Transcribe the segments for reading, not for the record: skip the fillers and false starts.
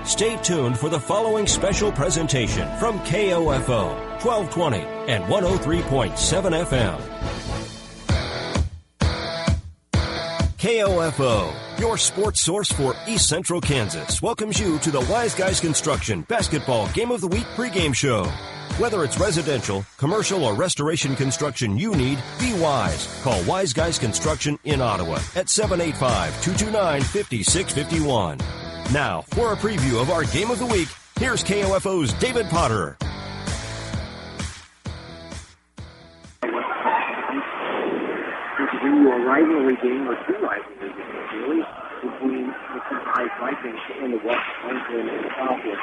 Stay tuned for the following special presentation from KOFO, 1220 and 103.7 FM. KOFO, your sports source for East Central Kansas, welcomes you to the Wise Guys Construction Basketball Game of the Week pregame show. Whether it's residential, commercial, or restoration construction you need, be wise. Call Wise Guys Construction in Ottawa at 785-229-5651. Now, for a preview of our Game of the Week, here's KOFO's David Potter. A rivalry game, or two rivalry games, really, between the two high Vikings and the West Franklin and Southwood.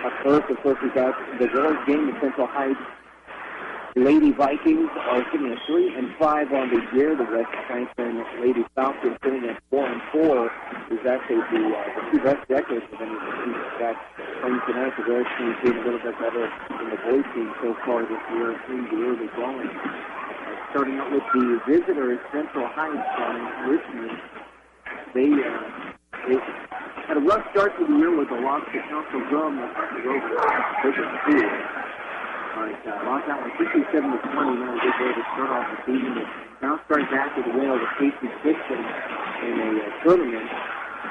Up first, of course, we got the girls' game. The Central Heights Lady Vikings are sitting at 3-5 on the year. The West Franklin Lady Southwood sitting at 4-4. Is actually the two best records of any of the teams that playing tonight. The girls' team is doing a little bit better than the boys' team so far this year. Seems to really going. Starting out with the visitors, Central Heights from Richmond. They had a rough start to the year with a loss to Council Drum. Lost out on 57-20. Not a good way to start off the season. But now starting back with a win over Casey Dixon in a tournament.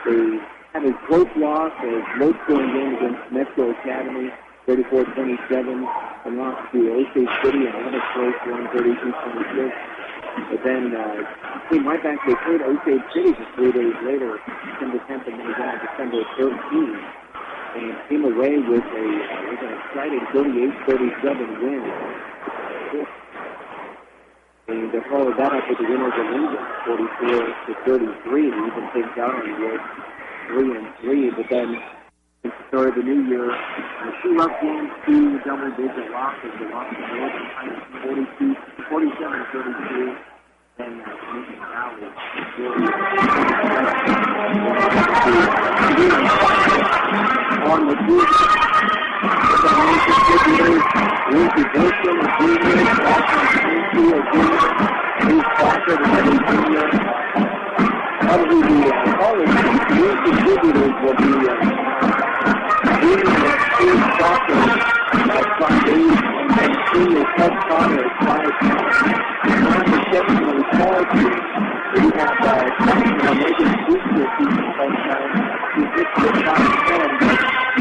They had a close loss, a low-scoring game against Metro Academy. 34-27, and lost to Osage City and another close one, 32-26. But then came right back. They played Osage City just 3 days later, December 10th, and then again on December 13th, and came away with an exciting 38-37 win. And they followed that up with the winners of Lincoln, 44-33, and even things out on the road, 3-3. But then started the new year. Two rough games, two double-digit losses. They lost to Northern Heights 47-32, and Mission Valley on the group. The main contributors, Lindsey Wilson, a junior, Boston Quincy, a junior, Bruce Foster, another junior. Probably the college main contributors will be junior Steve Foster at 5'8", and senior Ted Connor at 5'10". On the secondary small team, we have Megan Schuster teaching touchdown. He's just at 5'10",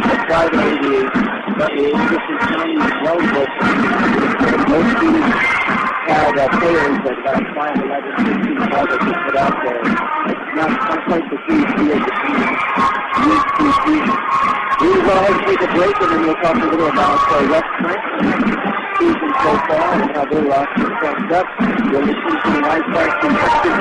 but Friday the Christian County well book. Most teams had players at about 5'11", 16 that they put out there. It's not quite the key field between these two teams. We will go ahead and take a break, and then we'll talk a little about West Franklin season so far and how their roster comes up. We'll listen to the Wise Guys Construction.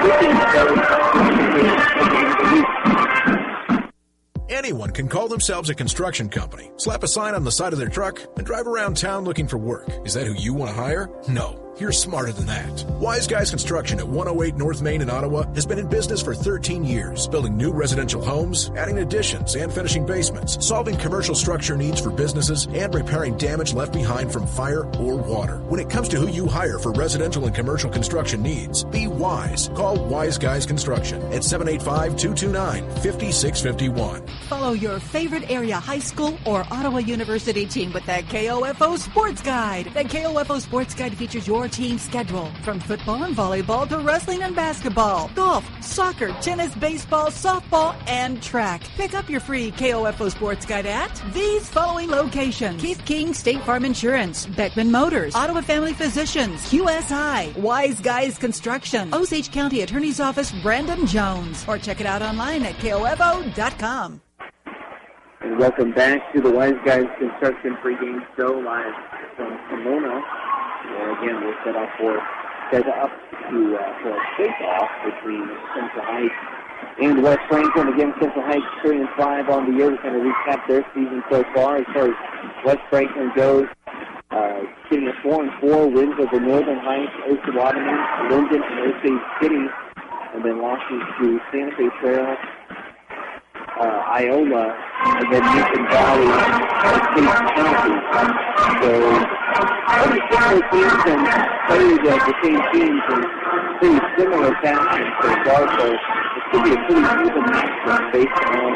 Anyone can call themselves a construction company, slap a sign on the side of their truck, and drive around town looking for work. Is that who you want to hire? No. You're smarter than that. Wise Guys Construction at 108 North Main in Ottawa has been in business for 13 years, building new residential homes, adding additions, and finishing basements, solving commercial structure needs for businesses, and repairing damage left behind from fire or water. When it comes to who you hire for residential and commercial construction needs, be wise. Call Wise Guys Construction at 785-229-5651. Follow your favorite area high school or Ottawa University team with that KOFO Sports Guide. The KOFO Sports Guide features your team schedule, from football and volleyball to wrestling and basketball, golf, soccer, tennis, baseball, softball, and track. Pick up your free KOFO Sports Guide at these following locations: Keith King State Farm Insurance, Beckman Motors, Ottawa Family Physicians, QSI, Wise Guys Construction, Osage County Attorney's Office, Brandon Jones, or check it out online at KOFO.com. And welcome back to the Wise Guys Construction pregame show live from Pomona. Again, we're set up for a face-off between Central Heights and West Franklin. Again, Central Heights 3-5 on the year. We kind of recap their season so far. As far as West Franklin goes, sitting at 4-4, wins over Northern Heights, Osawatomie, Linden, and Osage City, and then losses to Santa Fe Trail, Iola, and then Mission Valley, and Casey County. So, only similar teams and played the same teams in pretty similar fashion so far. So, it could be a pretty even match based on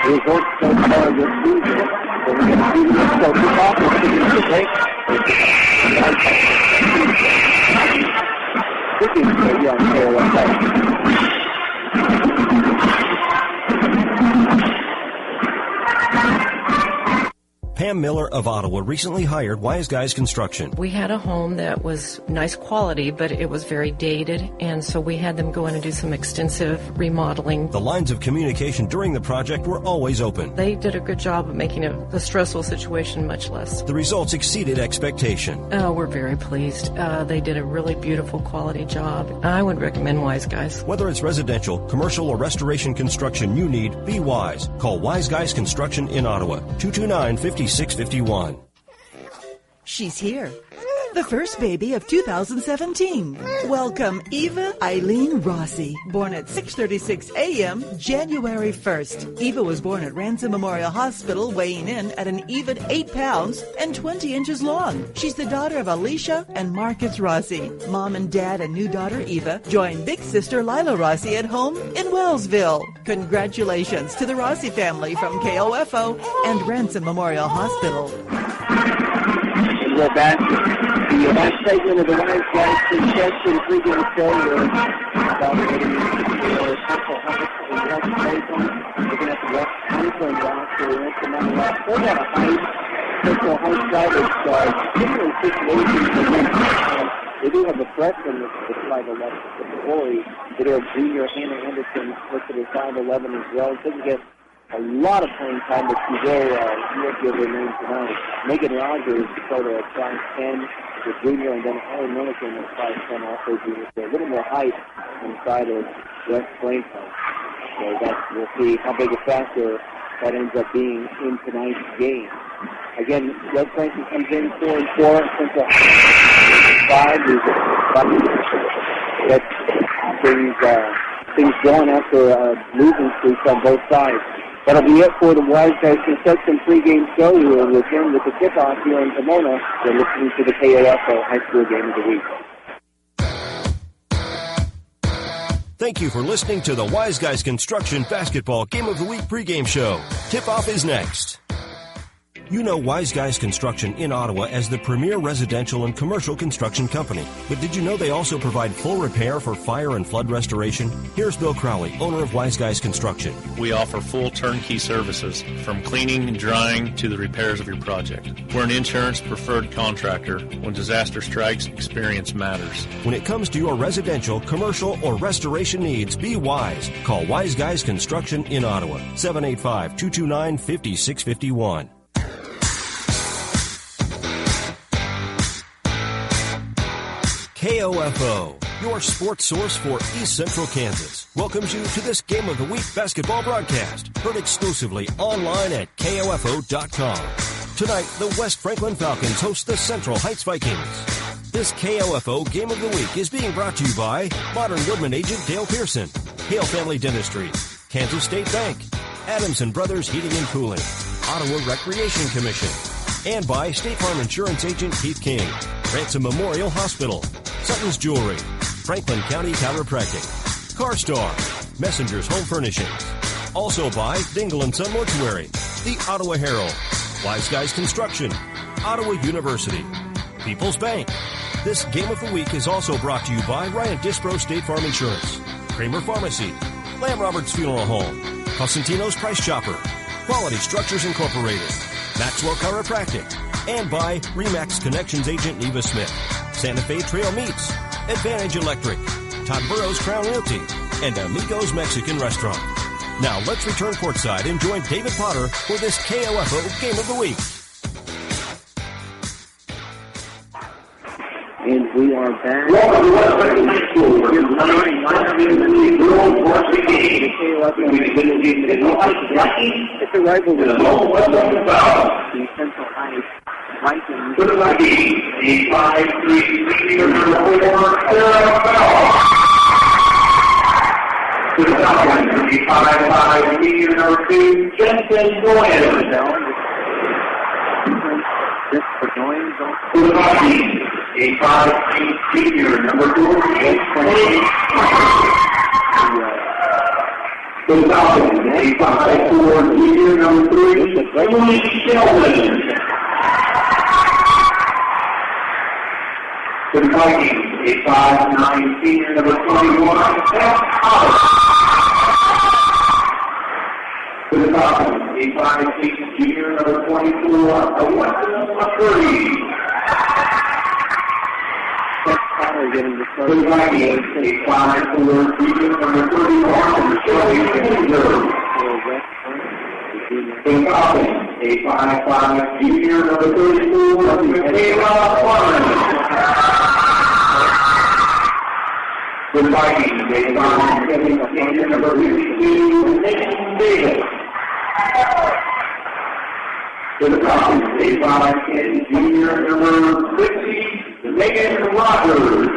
results so far this season. So we're going to see this so kickoff is taking the break. Kicking so young KOFO. Pam Miller of Ottawa recently hired Wise Guys Construction. We had a home that was nice quality, but it was very dated, and so we had them go in and do some extensive remodeling. The lines of communication during the project were always open. They did a good job of making the stressful situation much less. The results exceeded expectation. We're very pleased. They did a really beautiful quality job. I would recommend Wise Guys. Whether it's residential, commercial, or restoration construction you need, be Wise. Call Wise Guys Construction in Ottawa, 229-5651. She's here. The first baby of 2017. Welcome, Eva Eileen Rossi, born at 6:36 a.m., January 1st. Eva was born at Ransom Memorial Hospital, weighing in at an even 8 pounds and 20 inches long. She's the daughter of Alicia and Marcus Rossi. Mom and Dad and new daughter Eva join big sister Lila Rossi at home in Wellsville. Congratulations to the Rossi family from KOFO and Ransom Memorial Hospital. And we're back. The last segment of the Wise Guys Construction pregame show is evaluating the Central Heights and West Franklin. Looking at the West Franklin roster, we're into number last. They've got a high Central Heights side of similar situations. They do have a freshman that's 5'11", the Glory. They do have junior Hannah Henderson listed as 5'11" as well. Doesn't get a lot of playing time, but she will give her name tonight. Megan Rogers started at 5'10", the junior, and then Holly Milliken at 5'10", also junior. So a little more height inside of West Franklin. So we'll see how big a factor that ends up being in tonight's game. Again, West Franklin comes in 4-4, Central 5. That's things going after losing streaks on both sides. That'll be it for the Wise Guys Construction pregame show. We will return with the kickoff here in Pomona. They're listening to the KOFO High School Game of the Week. Thank you for listening to the Wise Guys Construction Basketball Game of the Week pregame show. Tip-off is next. You know Wise Guys Construction in Ottawa as the premier residential and commercial construction company. But did you know they also provide full repair for fire and flood restoration? Here's Bill Crowley, owner of Wise Guys Construction. We offer full turnkey services, from cleaning and drying to the repairs of your project. We're an insurance preferred contractor. When disaster strikes, experience matters. When it comes to your residential, commercial, or restoration needs, be wise. Call Wise Guys Construction in Ottawa, 785-229-5651. KOFO, your sports source for East Central Kansas, welcomes you to this Game of the Week basketball broadcast, heard exclusively online at KOFO.com. Tonight, the West Franklin Falcons host the Central Heights Vikings. This KOFO Game of the Week is being brought to you by Modern Woodman agent Dale Pearson, Hale Family Dentistry, Kansas State Bank, Adamson Brothers Heating and Cooling, Ottawa Recreation Commission, and by State Farm Insurance agent Keith King, Ransom Memorial Hospital, Sutton's Jewelry, Franklin County Chiropractic, CarStar, Messenger's Home Furnishings. Also by Dingle & Son Mortuary, the Ottawa Herald, Wise Guys Construction, Ottawa University, People's Bank. This Game of the Week is also brought to you by Ryan Dispro State Farm Insurance, Kramer Pharmacy, Lamb Roberts Funeral Home, Cosentino's Price Chopper, Quality Structures Incorporated, Maxwell Chiropractic, and by Remax Connections agent Neva Smith, Santa Fe Trail Meats, Advantage Electric, Todd Burrow's Crown Realty, and Amigos Mexican Restaurant. Now let's return courtside and join David Potter for this KOFO Game of the Week. And we are back. It's a rivalry. The Central Heights Vikings. The Vikings, the 5'3", number 4, to the Falcons, the 5'5", senior number 2, Jensen Goyen. Just for Goyen. To the Vikings, a 5'8", senior number 4, To the Falcons, 8-5 for junior number 3, Emily Sheldon. To the Vikings, 8-5 senior number 21, Seth Hollis. To the Falcons, 8-5 junior number 24, Alexis McCurdy. Getting the To the Vikings, 8-5 for junior number 31, Shelby Kinder. To the Falcons, 8-5 junior number 34, Michaela Farman. To the Vikings, 8-5 senior number 52, Nathan Davis. To the Falcons, 8-5 junior number 50, Megan Rogers.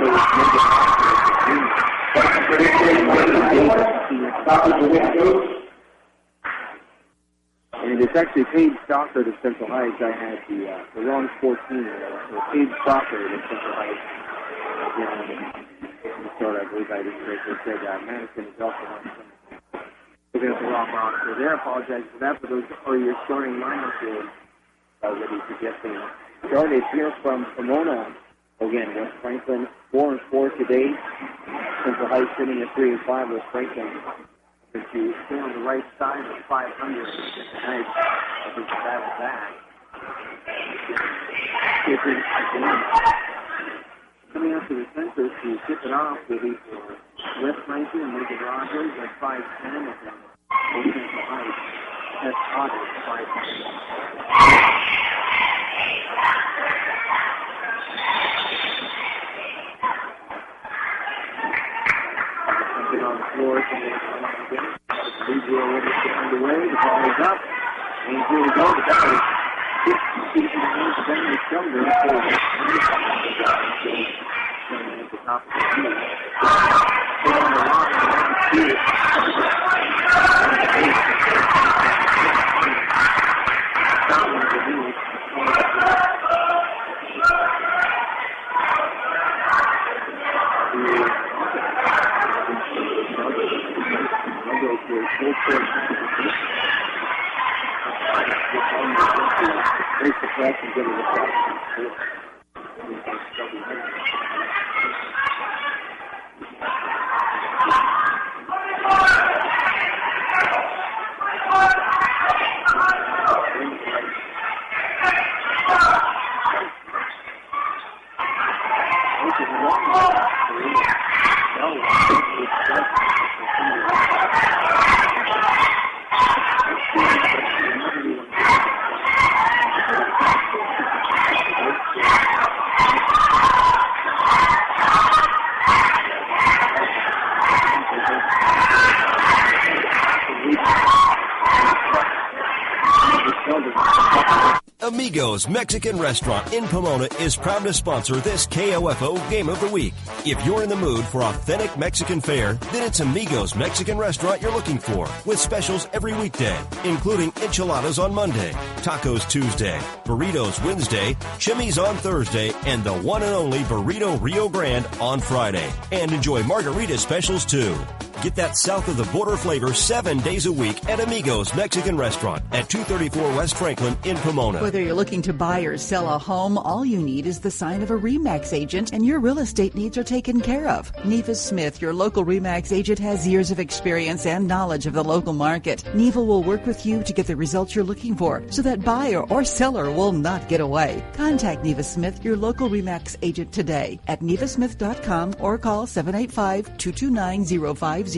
And it's actually Paige Stockard of Central Heights. I had the wrong 14 there. So Paige Stockard of Central Heights. I believe I just said Madison is also on looking at the wrong box. So there, I apologize for that. But those are your starting lineup here. Already suggesting started here from Pomona. Again, West Franklin 4-4 today. Central Heights sitting at 3-5. West Franklin to stay on the right side of 500 tonight. I think that was that. Coming up to the center to tip it off will be for West Franklin and Megan Rogers at 5'10 and then Central Heights at Otter 5'10. On the floor, and underway. The ball is up, and here we go. The guy is keeping the hands of Bentley Shelder at the top of the field. Put on the line, and Amigos Mexican Restaurant in Pomona is proud to sponsor this KOFO Game of the Week. If you're in the mood for authentic Mexican fare, then it's Amigos Mexican Restaurant you're looking for, with specials every weekday, including enchiladas on Monday, tacos Tuesday, burritos Wednesday, chimis on Thursday, and the one and only Burrito Rio Grande on Friday. And enjoy margarita specials too. Get that south of the border flavor 7 days a week at Amigos Mexican Restaurant at 234 West Franklin in Pomona. Whether you're looking to buy or sell a home, all you need is the sign of a RE/MAX agent and your real estate needs are taken care of. Neva Smith, your local RE/MAX agent, has years of experience and knowledge of the local market. Neva will work with you to get the results you're looking for so that buyer or seller will not get away. Contact Neva Smith, your local RE/MAX agent today at nevasmith.com or call 785-229-0504.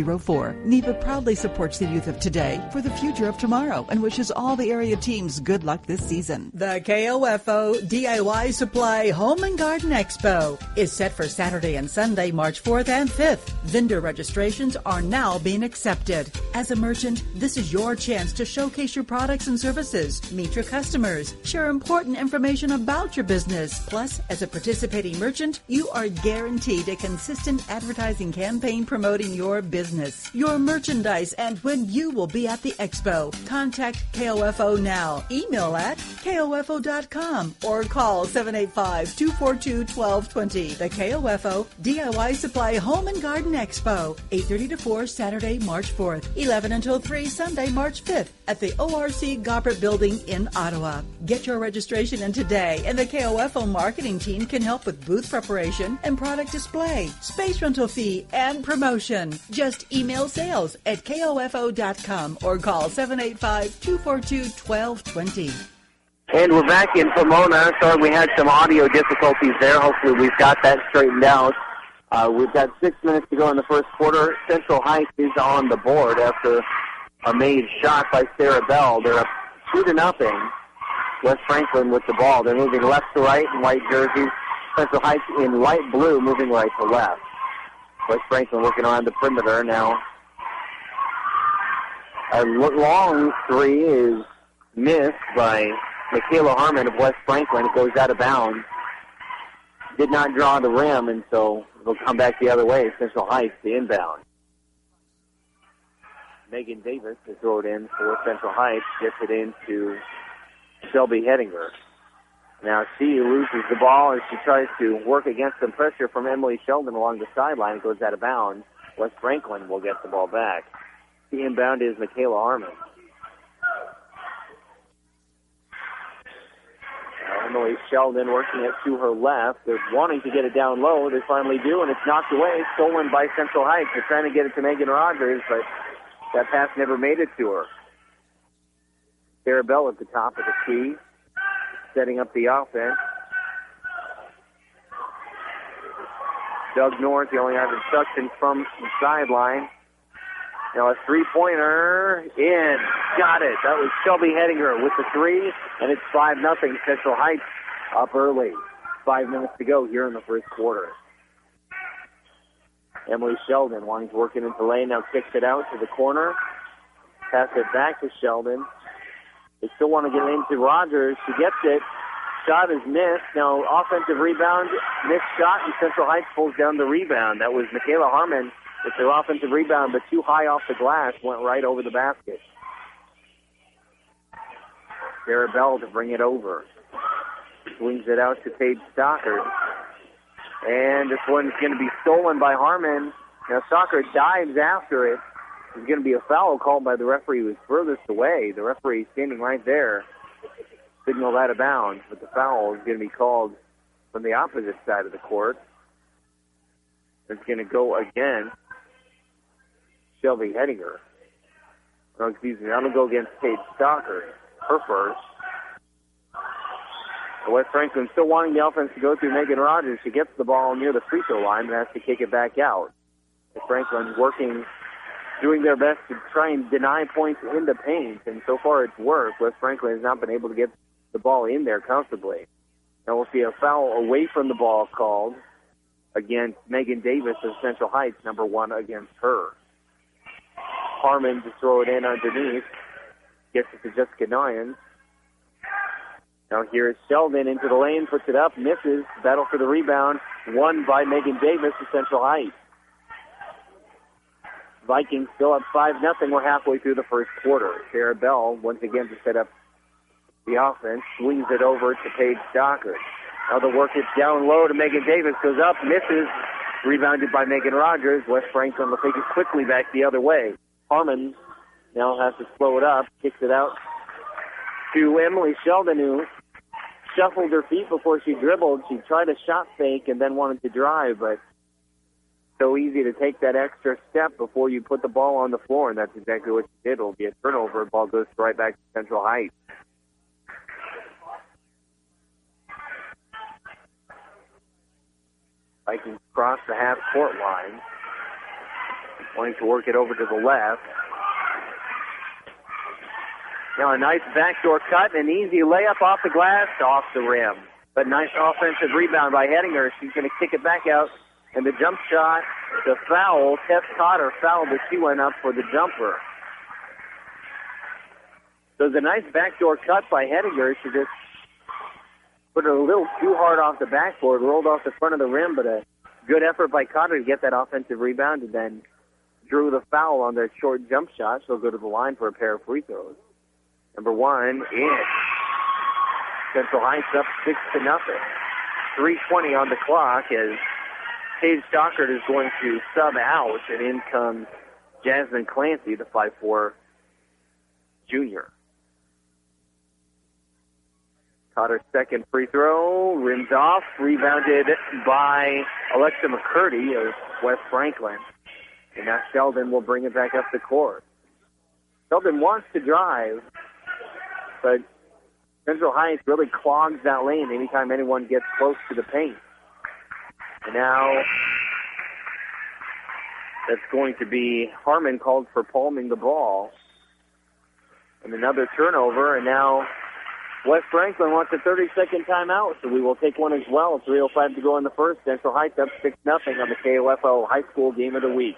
Neva proudly supports the youth of today for the future of tomorrow and wishes all the area teams good luck this season. The KOFO DIY Supply Home and Garden Expo is set for Saturday and Sunday, March 4th and 5th. Vendor registrations are now being accepted. As a merchant, this is your chance to showcase your products and services, meet your customers, share important information about your business. Plus, as a participating merchant, you are guaranteed a consistent advertising campaign promoting your business business, your merchandise, and when you will be at the expo. Contact KOFO now. Email at KOFO.com or call 785-242-1220. The KOFO DIY Supply Home and Garden Expo, 8:30 to 4 Saturday, March 4th, 11 until 3 Sunday, March 5th at the ORC Goppert Building in Ottawa. Get your registration in today, and the KOFO marketing team can help with booth preparation and product display, space rental fee, and promotion. Just email sales at KOFO.com or call 785-242-1220. And we're back in Pomona. Sorry, we had some audio difficulties there. Hopefully we've got that straightened out. We've got 6 minutes to go in the first quarter. Central Heights is on the board after a made shot by Sarah Bell. They're up 2-0. West Franklin with the ball. They're moving left to right in white jerseys. Central Heights in light blue, moving right to left. West Franklin working on the perimeter now. A long three is missed by Michaela Harmon of West Franklin. It goes out of bounds. Did not draw the rim, and so it'll come back the other way. Central Heights, the inbound. Megan Davis to throw it in for Central Heights. Gets it into Shelby Hedinger. Now she loses the ball as she tries to work against some pressure from Emily Sheldon along the sideline. It goes out of bounds. West Franklin will get the ball back. The inbound is Michaela Harmon. Emily Sheldon working it to her left. They're wanting to get it down low. They finally do, and it's knocked away, stolen by Central Heights. They're trying to get it to Megan Rogers, but that pass never made it to her. Sarah Bell at the top of the key, setting up the offense. Doug North, the only have instructions from the sideline. Now a three-pointer in. Got it. That was Shelby Hedinger with the three, and it's 5-0. Central Heights up early. 5 minutes to go here in the first quarter. Emily Sheldon wanting to work it into lane. Now kicks it out to the corner. Pass it back to Sheldon. They still want to get into Rogers. She gets it. Shot is missed. Now offensive rebound. Missed shot, and Central Heights pulls down the rebound. That was Michaela Harmon with their offensive rebound, but too high off the glass. Went right over the basket. Sarah Bell to bring it over. Swings it out to Paige Stockard. And this one's going to be stolen by Harmon. Now Stockard dives after it. There's going to be a foul called by the referee who was furthest away. The referee standing right there. Signaled out of bounds, but the foul is going to be called from the opposite side of the court. It's going to go against Shelby Hedinger. No, excuse me, I'm going to go against Paige Stockard. Her first. West Franklin still wanting the offense to go through Megan Rogers. She gets the ball near the free throw line but has to kick it back out. West Franklin working, doing their best to try and deny points in the paint, and so far it's worked. West Franklin has not been able to get the ball in there comfortably. Now we'll see a foul away from the ball called against Megan Davis of Central Heights, number one against her. Harmon to throw it in underneath. Gets it to Jessica Noyens. Now here's Sheldon into the lane, puts it up, misses. Battle for the rebound, won by Megan Davis of Central Heights. Vikings still up 5-0. We're halfway through the first quarter. Sarah Bell once again to set up the offense. Swings it over to Paige Stockard. Now the work is down low to Megan Davis. Goes up, misses. Rebounded by Megan Rogers. West Franklin will take it quickly back the other way. Harmon now has to slow it up. Kicks it out to Emily Sheldon, who shuffled her feet before she dribbled. She tried a shot fake and then wanted to drive, but so easy to take that extra step before you put the ball on the floor, and that's exactly what she did. It'll be a turnover. Ball goes right back to Central Heights. Vikings cross the half-court line. Wanting to work it over to the left. Now a nice backdoor cut, an easy layup off the glass, off the rim. But nice offensive rebound by Hedinger. She's going to kick it back out. And the jump shot, the foul, Tess Cotter fouled as she went up for the jumper. So it's a nice backdoor cut by Hedinger. She just put it a little too hard off the backboard, rolled off the front of the rim, but a good effort by Cotter to get that offensive rebound and then drew the foul on their short jump shot. She'll go to the line for a pair of free throws. Number one in. Central Heights up 6-0. 3:20 on the clock as Paige Stockard is going to sub out, and in comes Jasmine Clancy, the 5'4" junior. Cotter's second free throw, rims off, rebounded by Alexa McCurdy of West Franklin. And now Sheldon will bring it back up the court. Sheldon wants to drive, but Central Heights really clogs that lane anytime anyone gets close to the paint. And now that's going to be Harmon called for palming the ball. And another turnover, and now West Franklin wants a 30-second timeout, so we will take one as well. 3:05 to go in the first. Central Heights up 6-0 on the KOFO High School Game of the Week.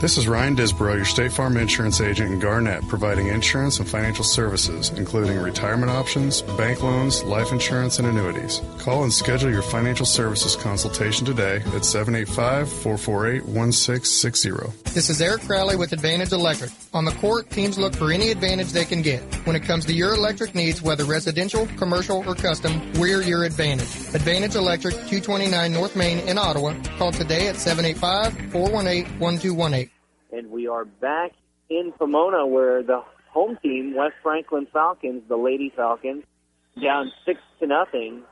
This is Ryan Disborough, your State Farm insurance agent in Garnett, providing insurance and financial services, including retirement options, bank loans, life insurance, and annuities. Call and schedule your financial services consultation today at 785-448-1660. This is Eric Crowley with Advantage Electric. On the court, teams look for any advantage they can get. When it comes to your electric needs, whether residential, commercial, or custom, we're your advantage. Advantage Electric, 229 North Main in Ottawa. Call today at 785-418-1218. And we are back in Pomona where the home team, West Franklin Falcons, the Lady Falcons, down 6-0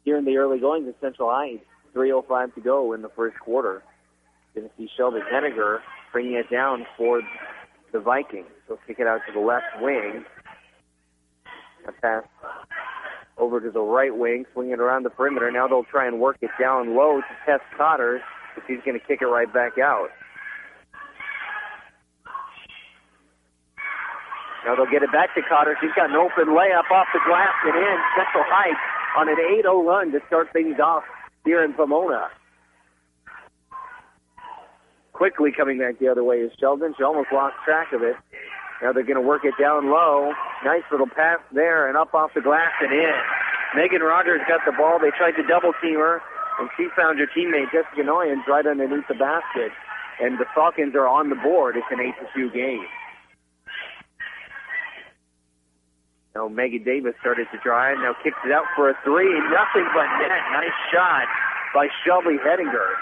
here in the early goings at Central Heights. 3:05 to go in the first quarter. Going to see Shelby Henniger bringing it down for the Vikings. So kick it out to the left wing. A pass over to the right wing, swing it around the perimeter. Now they'll try and work it down low to Tess Cotter, but she's going to kick it right back out. Now they'll get it back to Cotter. She's got an open layup off the glass and in. Central Heights on an 8-0 run to start things off here in Pomona. Quickly coming back the other way is Sheldon. She almost lost track of it. Now they're going to work it down low. Nice little pass there and up off the glass and in. Megan Rogers got the ball. They tried to double team her, and she found her teammate Jessica Noyens right underneath the basket. And the Falcons are on the board. It's an 8-2 game. Now Megan Davis started to drive. Now kicks it out for a three. Nothing but net. Nice shot by Shelby Hettinger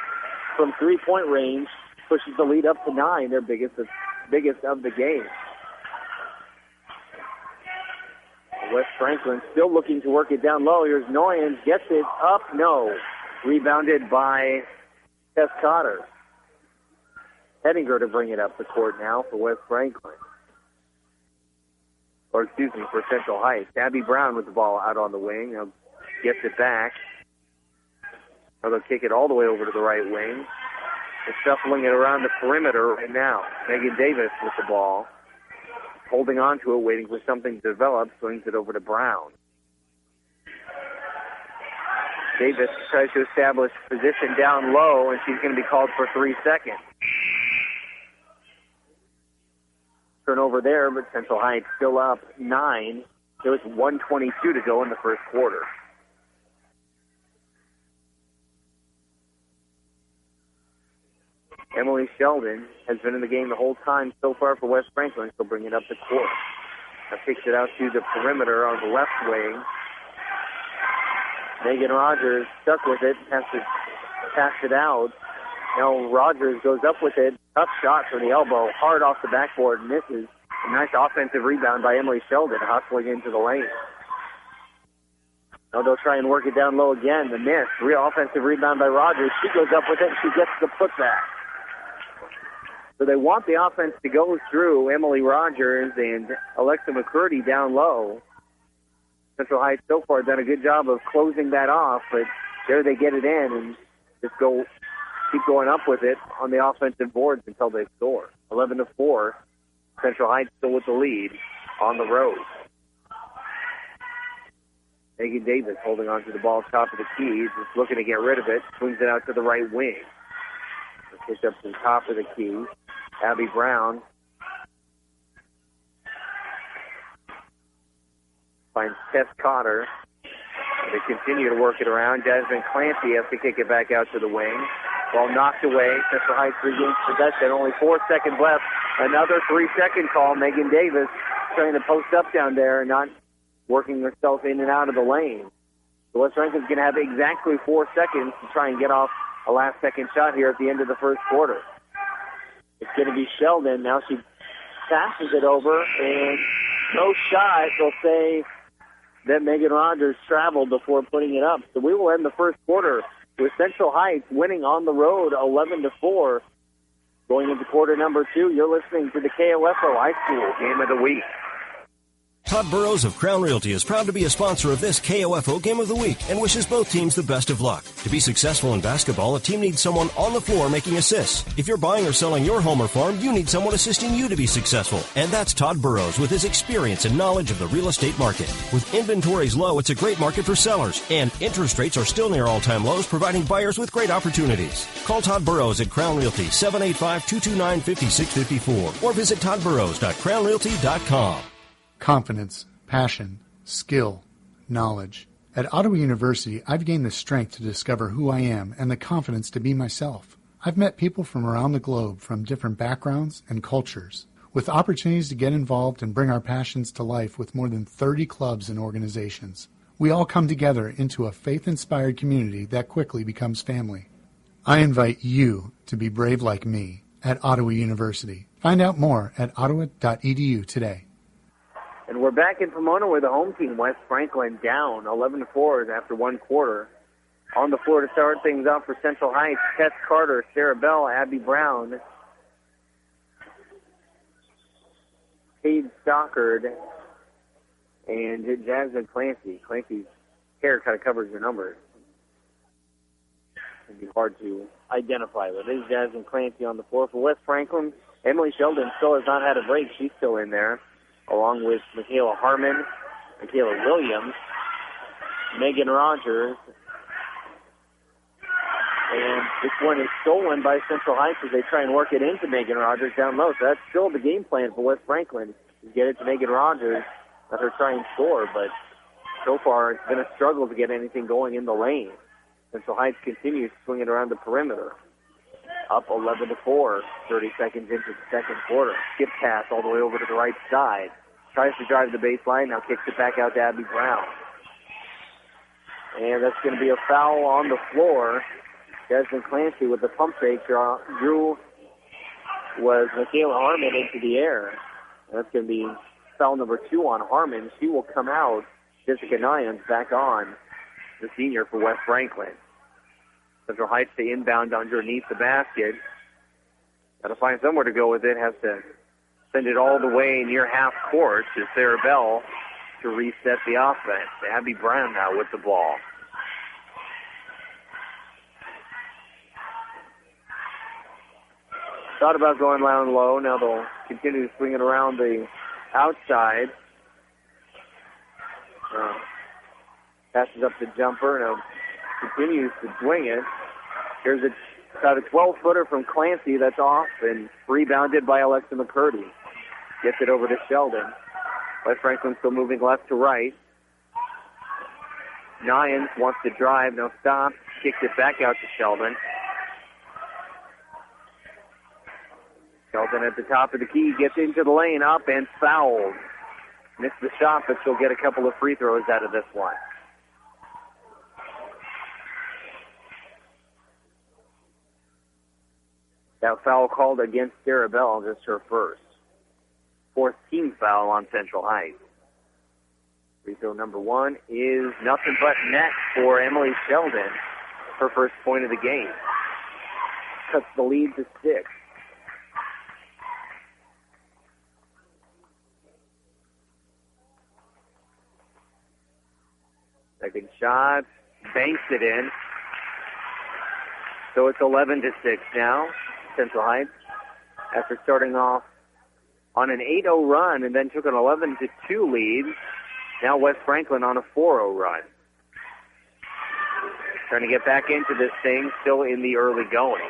from three-point range. Pushes the lead up to 9. Their biggest of the game. West Franklin still looking to work it down low. Here's Noyens. Gets it up. No. Rebounded by Tess Cotter. Hettinger to bring it up the court now for West Franklin. For Central Heights. Abby Brown with the ball out on the wing. Now gets it back. Now they'll kick it all the way over to the right wing. They're shuffling it around the perimeter right now. Megan Davis with the ball. Holding on to it, waiting for something to develop. Swings it over to Brown. Davis tries to establish position down low, and she's going to be called for 3 seconds. Turnover there, but Central Heights still up 9. There was 1:22 to go in the first quarter. Emily Sheldon has been in the game the whole time so far for West Franklin. She'll bring it up the court. Now kicks it out to the perimeter on the left wing. Megan Rogers stuck with it, has to pass it out. Now Rogers goes up with it. Tough shot from the elbow, hard off the backboard, misses. A nice offensive rebound by Emily Sheldon, hustling into the lane. Now they'll try and work it down low again. The miss. Real offensive rebound by Rogers. She goes up with it. She gets the putback. So they want the offense to go through Emily Rogers and Alexa McCurdy down low. Central Heights so far done a good job of closing that off, but there they get it in and just keep going up with it on the offensive boards until they score. 11-4. Central Heights still with the lead on the road. Megan Davis holding on to the ball top of the key, just looking to get rid of it. Swings it out to the right wing. Picked up to the top of the key. Abby Brown finds Tess Cotter. They continue to work it around. Jasmine Clancy has to kick it back out to the wing. Ball knocked away. Central Heights regains possession. Only 4 seconds left. Another 3-second call. Megan Davis trying to post up down there, not working herself in and out of the lane. So West Franklin's going to have exactly 4 seconds to try and get off a last-second shot here at the end of the first quarter. It's going to be Sheldon. Now she passes it over, and no shot. They'll say that Megan Rogers traveled before putting it up. So we will end the first quarter with Central Heights winning on the road 11-4. Going into quarter number 2, you're listening to the KOFO High School Game of the Week. Todd Burrows of Crown Realty is proud to be a sponsor of this KOFO Game of the Week and wishes both teams the best of luck. To be successful in basketball, a team needs someone on the floor making assists. If you're buying or selling your home or farm, you need someone assisting you to be successful. And that's Todd Burrows with his experience and knowledge of the real estate market. With inventories low, it's a great market for sellers. And interest rates are still near all-time lows, providing buyers with great opportunities. Call Todd Burrows at Crown Realty, 785-229-5654. Or visit toddburrows.crownrealty.com. Confidence, passion, skill, knowledge. At Ottawa University, I've gained the strength to discover who I am and the confidence to be myself. I've met people from around the globe from different backgrounds and cultures, with opportunities to get involved and bring our passions to life with more than 30 clubs and organizations. We all come together into a faith-inspired community that quickly becomes family. I invite you to be brave like me at Ottawa University. Find out more at ottawa.edu today. And we're back in Pomona where the home team, West Franklin, down 11-4 after one quarter. On the floor to start things off for Central Heights, Tess Carter, Sarah Bell, Abby Brown, Paige Stockard, and Jasmine Clancy. Clancy's hair kind of covers her numbers. It'd be hard to identify, but it is Jasmine Clancy on the floor for West Franklin. Emily Sheldon still has not had a break. She's still in there, along with Michaela Harmon, Michaela Williams, Megan Rogers. And this one is stolen by Central Heights as they try and work it into Megan Rogers down low. So that's still the game plan for West Franklin, is get it to Megan Rogers, let her try and score. But so far it's been a struggle to get anything going in the lane. Central Heights continues to swing it around the perimeter. Up 11-4, 30 seconds into the second quarter. Skip pass all the way over to the right side. Tries to drive the baseline, now kicks it back out to Abby Brown. And that's going to be a foul on the floor. Jasmine Clancy with the pump fake drew was Michaela Harmon into the air. That's going to be foul number 2 on Harmon. She will come out. Jessica Nyans back on, the senior for West Franklin. Central Heights to inbound underneath the basket. Got to find somewhere to go with it. Has to send it all the way near half court to Sarah Bell to reset the offense. Abby Brown now with the ball. Thought about going down low. Now they'll continue to swing it around the outside. Passes up the jumper. Now continues to swing it. Here's about a 12-footer from Clancy that's off and rebounded by Alexa McCurdy. Gets it over to Sheldon. West Franklin still moving left to right. Nyans wants to drive, now stops, kicks it back out to Sheldon. Sheldon at the top of the key, gets into the lane, up and fouled. Missed the shot, but she'll get a couple of free throws out of this one. That foul called against Sarah Bell, just her first. 4th team foul on Central Heights. Free throw number 1 is nothing but net for Emily Sheldon. Her first point of the game. Cuts the lead to 6. Second shot, banks it in. So it's 11-6 now. Central Heights, after starting off on an 8-0 run and then took an 11-2 lead. Now West Franklin on a 4-0 run. Trying to get back into this thing, still in the early going.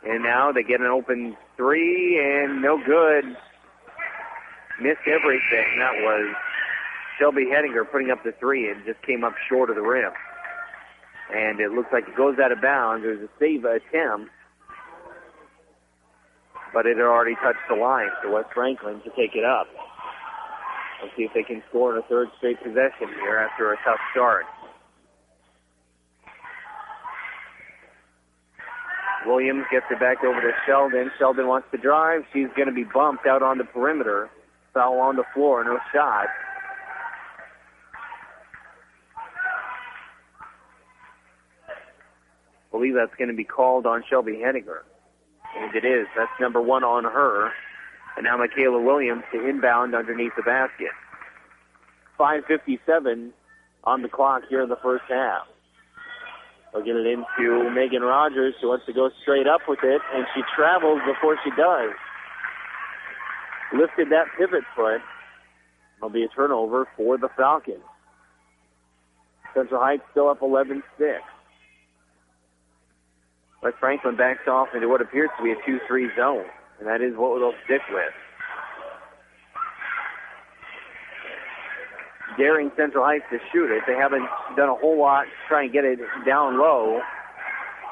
And now they get an open 3 and no good. Missed everything. That was Shelby Hedinger putting up the 3 and just came up short of the rim. And it looks like it goes out of bounds. There's a save attempt, but it had already touched the line. So West Franklin to take it up. Let's see if they can score in a third straight possession here after a tough start. Williams gets it back over to Sheldon. Sheldon wants to drive. She's going to be bumped out on the perimeter. Foul on the floor, no shot. I believe that's going to be called on Shelby Henniger. And it is. That's number 1 on her. And now Michaela Williams to inbound underneath the basket. 5:57 on the clock here in the first half. They'll get it into Megan Rogers, who wants to go straight up with it, and she travels before she does. Lifted that pivot foot. It'll be a turnover for the Falcons. Central Heights still up 11-6. West Franklin backs off into what appears to be a 2-3 zone, and that is what they'll stick with. Daring Central Heights to shoot it. They haven't done a whole lot to try and get it down low,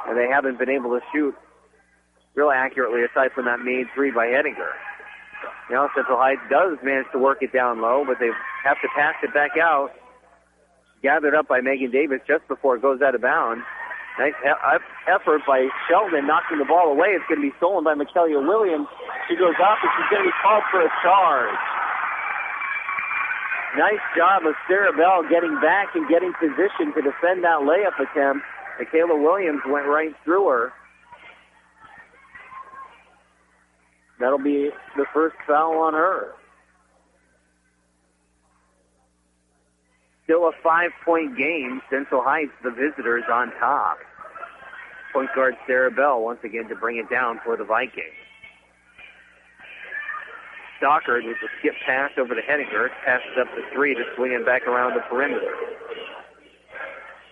and they haven't been able to shoot real accurately aside from that made 3 by Henniger. Now Central Heights does manage to work it down low, but they have to pass it back out. Gathered up by Megan Davis just before it goes out of bounds. Nice effort by Sheldon knocking the ball away. It's going to be stolen by Michaela Williams. She goes up and she's going to be called for a charge. Nice job of Sarah Bell getting back and getting positioned to defend that layup attempt. Michaela Williams went right through her. That'll be the first foul on her. Still a 5-point game. Central Heights, the visitors, on top. Point guard Sarah Bell once again to bring it down for the Vikings. Stockard with the skip pass over to Henniger. Passes up the 3 to swing it back around the perimeter.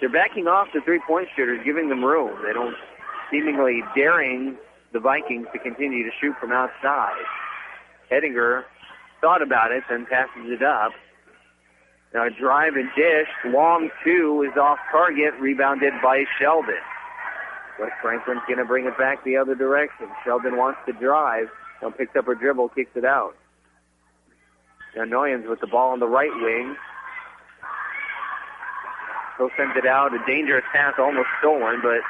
They're backing off the three-point shooters, giving them room. They don't seemingly daring the Vikings to continue to shoot from outside. Henniger thought about it, then passes it up. Now a drive and dish. Long 2 is off target, rebounded by Sheldon. West Franklin's going to bring it back the other direction. Sheldon wants to drive. Now picks up her dribble, kicks it out. Now Noyens with the ball on the right wing. He'll send it out. A dangerous pass, almost stolen, but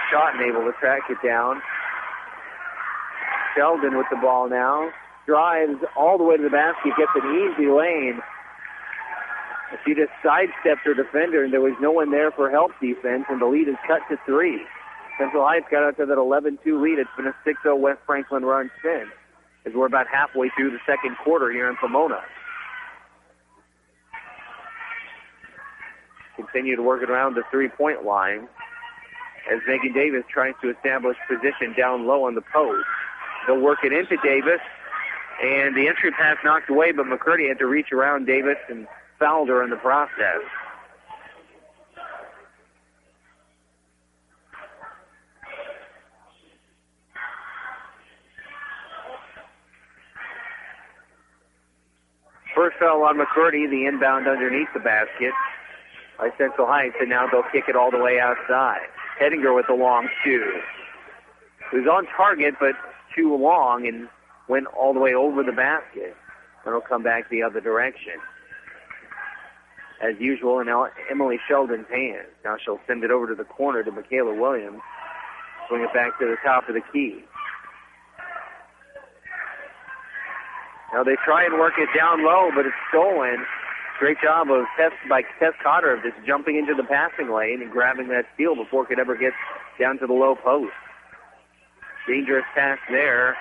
Schotten able to track it down. Sheldon with the ball now. Drives all the way to the basket, gets an easy lane. She just sidestepped her defender, and there was no one there for help defense, and the lead is cut to 3. Central Heights got out to that 11-2 lead. It's been a 6-0 West Franklin run since, as we're about halfway through the second quarter here in Pomona. Continue to work it around the three-point line as Megan Davis tries to establish position down low on the post. They'll work it into Davis, and the entry pass knocked away, but McCurdy had to reach around Davis and fouled her in the process. First foul on McCurdy, the inbound underneath the basket by Central Heights, and now they'll kick it all the way outside. Henniger with the long 2. It was on target, but too long and went all the way over the basket. And it'll come back the other direction. As usual, and now Emily Sheldon's hands. Now she'll send it over to the corner to Michaela Williams. Swing it back to the top of the key. Now they try and work it down low, but it's stolen. Great job of Tess Cotter of just jumping into the passing lane and grabbing that steal before it could ever get down to the low post. Dangerous pass there.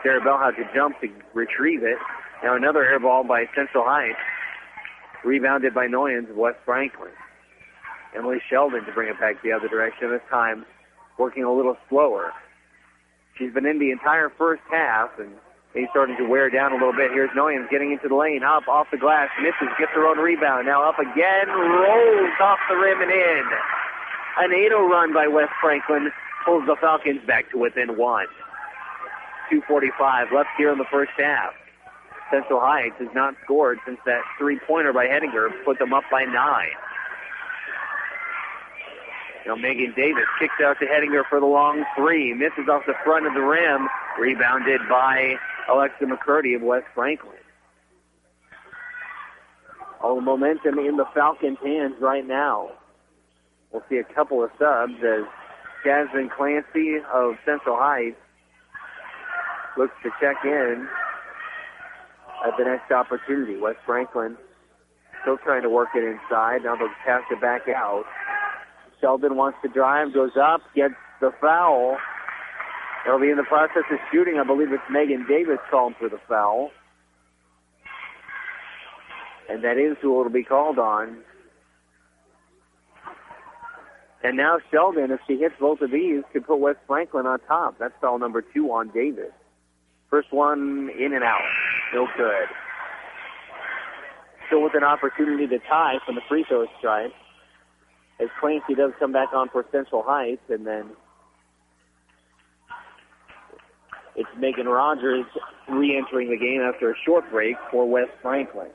Sarah Bell had to jump to retrieve it. Now another air ball by Central Heights. Rebounded by Noyens of West Franklin. Emily Sheldon to bring it back the other direction, this time working a little slower. She's been in the entire first half, and he's starting to wear down a little bit. Here's Noyens getting into the lane, up off the glass, misses, gets her own rebound. Now up again, rolls off the rim and in. An 8-0 run by West Franklin pulls the Falcons back to within 1. 2:45 left here in the first half. Central Heights has not scored since that three-pointer by Henniger put them up by 9. Now Megan Davis kicks out to Hedinger for the long three. Misses off the front of the rim. Rebounded by Alexa McCurdy of West Franklin. All the momentum in the Falcons' hands right now. We'll see a couple of subs as Jasmine Clancy of Central Heights looks to check in at the next opportunity. West Franklin still trying to work it inside. Now they'll pass it back out. Sheldon wants to drive, goes up, gets the foul. They'll be in the process of shooting. I believe it's Megan Davis called for the foul. And that is who will be called on. And now Sheldon, if she hits both of these, could put West Franklin on top. That's foul number 2 on Davis. First one in and out. No good. Still with an opportunity to tie from the free throw stripe. As Clancy does come back on for Central Heights, and then it's Megan Rogers re-entering the game after a short break for West Franklin.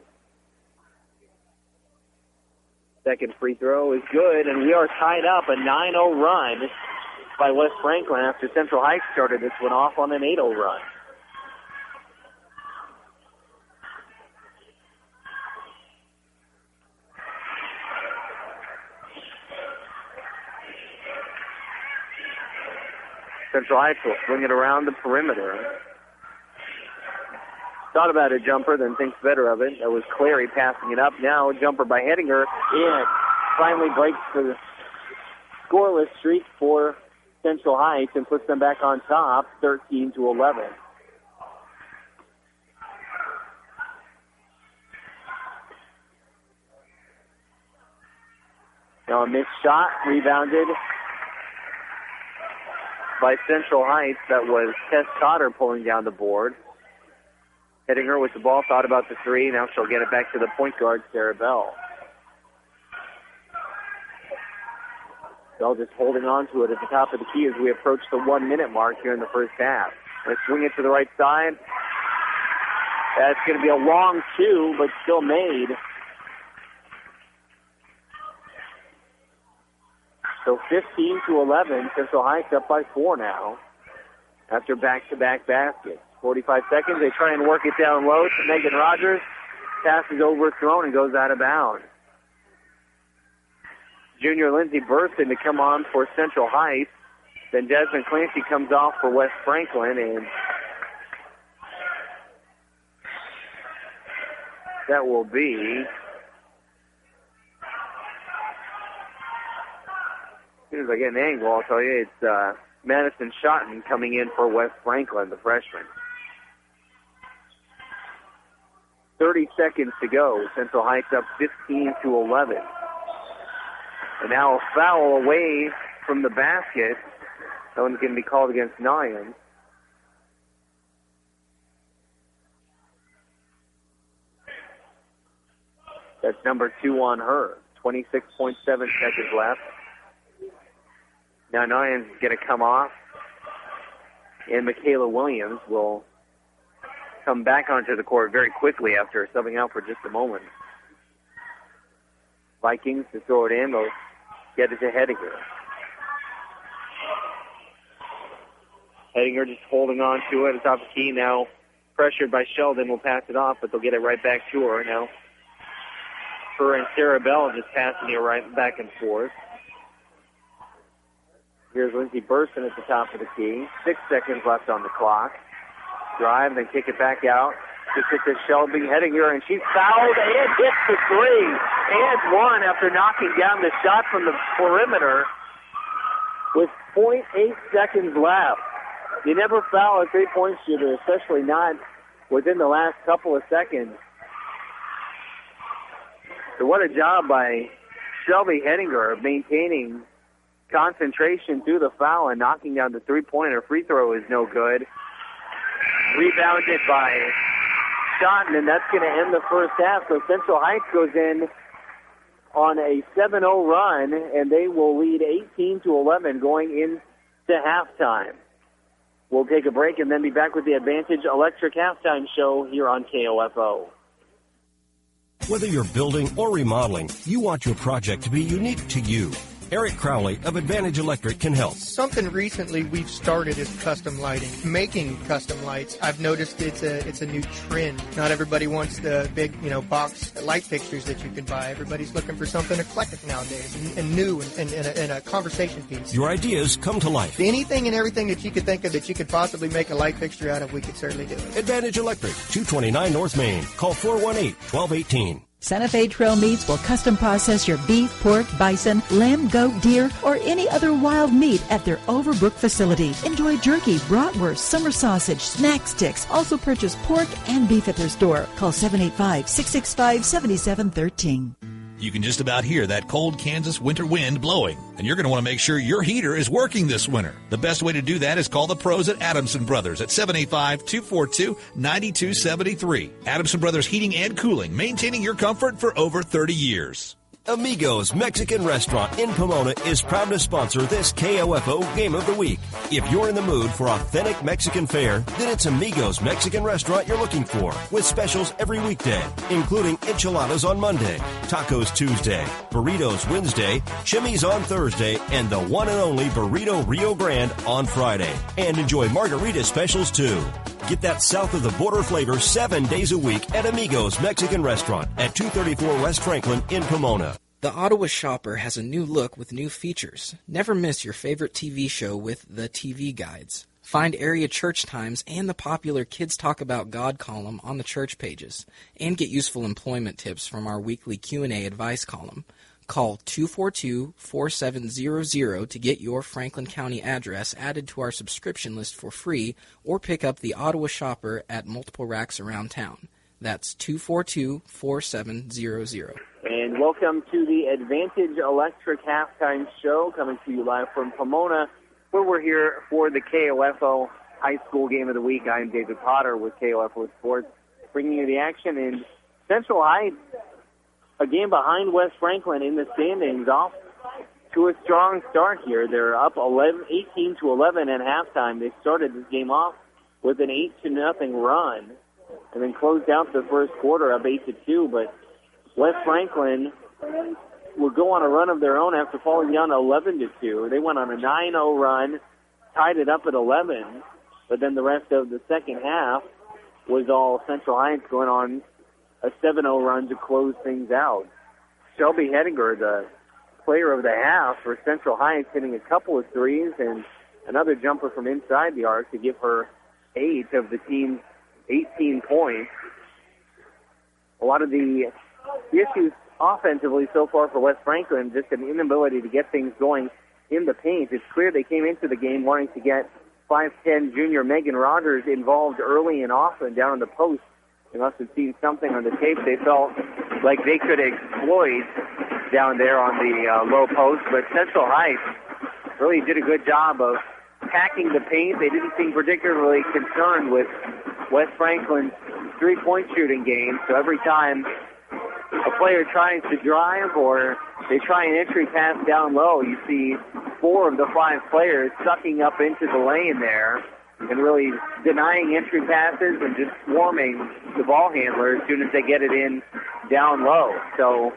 Second free throw is good, and we are tied up, a 9-0 run by West Franklin after Central Heights started this one off on an 8-0 run. Central Heights will swing it around the perimeter. Thought about a jumper, then thinks better of it. That was Clary passing it up. Now a jumper by Hedinger. In. Finally breaks the scoreless streak for Central Heights and puts them back on top, 13-11. Now a missed shot, rebounded by Central Heights. That was Tess Cotter pulling down the board. Hedinger with the ball, thought about the three. Now she'll get it back to the point guard, Sarah Bell. Bell just holding on to it at the top of the key as we approach the 1-minute mark here in the first half. Let's swing it to the right side. That's going to be a long 2, but still made. So 15-11, Central Heights up by 4 now after back-to-back baskets. 45 seconds, they try and work it down low to Megan Rogers. Pass is overthrown and goes out of bounds. Junior Lindsey Burson to come on for Central Heights. Then Desmond Clancy comes off for West Franklin, and that will be... As soon as I get an angle, I'll tell you, it's Madison Schotten coming in for West Franklin, the freshman. 30 seconds to go. Central Heights up 15-11. And now a foul away from the basket. That one's going to be called against Nyan. That's number 2 on her. 26.7 seconds left. Now Nyan's going to come off. And Michaela Williams will come back onto the court very quickly after subbing out for just a moment. Vikings to throw it in. They'll get it to Hedinger. Hedinger just holding on to it at the top of the key. Now pressured by Sheldon, will pass it off, but they'll get it right back to her. Now her and Sarah Bell just passing it right back and forth. Here's Lindsey Burson at the top of the key. 6 seconds left on the clock. Drive, then kick it back out. Just hit to Shelby Hedinger, and she's fouled and hits the three. And one after knocking down the shot from the perimeter with 0.8 seconds left. You never foul a three-point shooter, especially not within the last couple of seconds. So what a job by Shelby Hedinger of maintaining concentration through the foul and knocking down the three-pointer. Free throw is no good. Rebounded by Schotten, and that's going to end the first half. So Central Heights goes in on a 7-0 run, and they will lead 18-11 going into halftime. We'll take a break and then be back with the Advantage Electric Halftime Show here on KOFO. Whether you're building or remodeling, you want your project to be unique to you. Eric Crowley of Advantage Electric can help. Something recently we've started is custom lighting. Making custom lights, I've noticed it's a new trend. Not everybody wants the big, box light fixtures that you can buy. Everybody's looking for something eclectic nowadays and new and a conversation piece. Your ideas come to life. Anything and everything that you could think of that you could possibly make a light fixture out of, we could certainly do it. Advantage Electric, 229 North Main. Call 418-1218. Santa Fe Trail Meats will custom process your beef, pork, bison, lamb, goat, deer, or any other wild meat at their Overbrook facility. Enjoy jerky, bratwurst, summer sausage, snack sticks. Also purchase pork and beef at their store. Call 785-665-7713. You can just about hear that cold Kansas winter wind blowing, and you're going to want to make sure your heater is working this winter. The best way to do that is call the pros at Adamson Brothers at 785-242-9273. Adamson Brothers Heating and Cooling, maintaining your comfort for over 30 years. Amigos Mexican Restaurant in Pomona is proud to sponsor this KOFO Game of the Week. If you're in the mood for authentic Mexican fare, then it's Amigos Mexican Restaurant you're looking for, with specials every weekday, including enchiladas on Monday, tacos Tuesday, burritos Wednesday, chimmies on Thursday, and the one and only Burrito Rio Grande on Friday. And enjoy margarita specials too. Get that south of the border flavor 7 days a week at Amigos Mexican Restaurant at 234 West Franklin in Pomona. The Ottawa Shopper has a new look with new features. Never miss your favorite TV show with the TV Guides. Find area church times and the popular Kids Talk About God column on the church pages. And get useful employment tips from our weekly Q&A advice column. Call 242-4700 to get your Franklin County address added to our subscription list for free, or pick up the Ottawa Shopper at multiple racks around town. That's 242-4700. And welcome to the Advantage Electric Halftime Show, coming to you live from Pomona, where we're here for the KOFO High School Game of the Week. I'm David Potter with KOFO Sports, bringing you the action in Central Heights. A game behind West Franklin in the standings, off to a strong start here. They're up 18-11 at halftime. They started this game off with an 8-0 run, and then closed out the first quarter up 8-2. But West Franklin would go on a run of their own after falling down 11-2. They went on a 9-0 run, tied it up at 11. But then the rest of the second half was all Central Heights going on a 7-0 run to close things out. Shelby Hedinger, the player of the half for Central Heights, hitting a couple of threes and another jumper from inside the arc to give her 8 of the team's 18 points. A lot of the issues offensively so far for West Franklin, just an inability to get things going in the paint. It's clear they came into the game wanting to get 5'10" junior Megan Rogers involved early and often down in the post. They must have seen something on the tape they felt like they could exploit down there on the low post. But Central Heights really did a good job of packing the paint. They didn't seem particularly concerned with West Franklin's three-point shooting game. So every time a player tries to drive or they try an entry pass down low, you see 4 of the 5 players sucking up into the lane there and really denying entry passes and just swarming the ball handler as soon as they get it in down low. So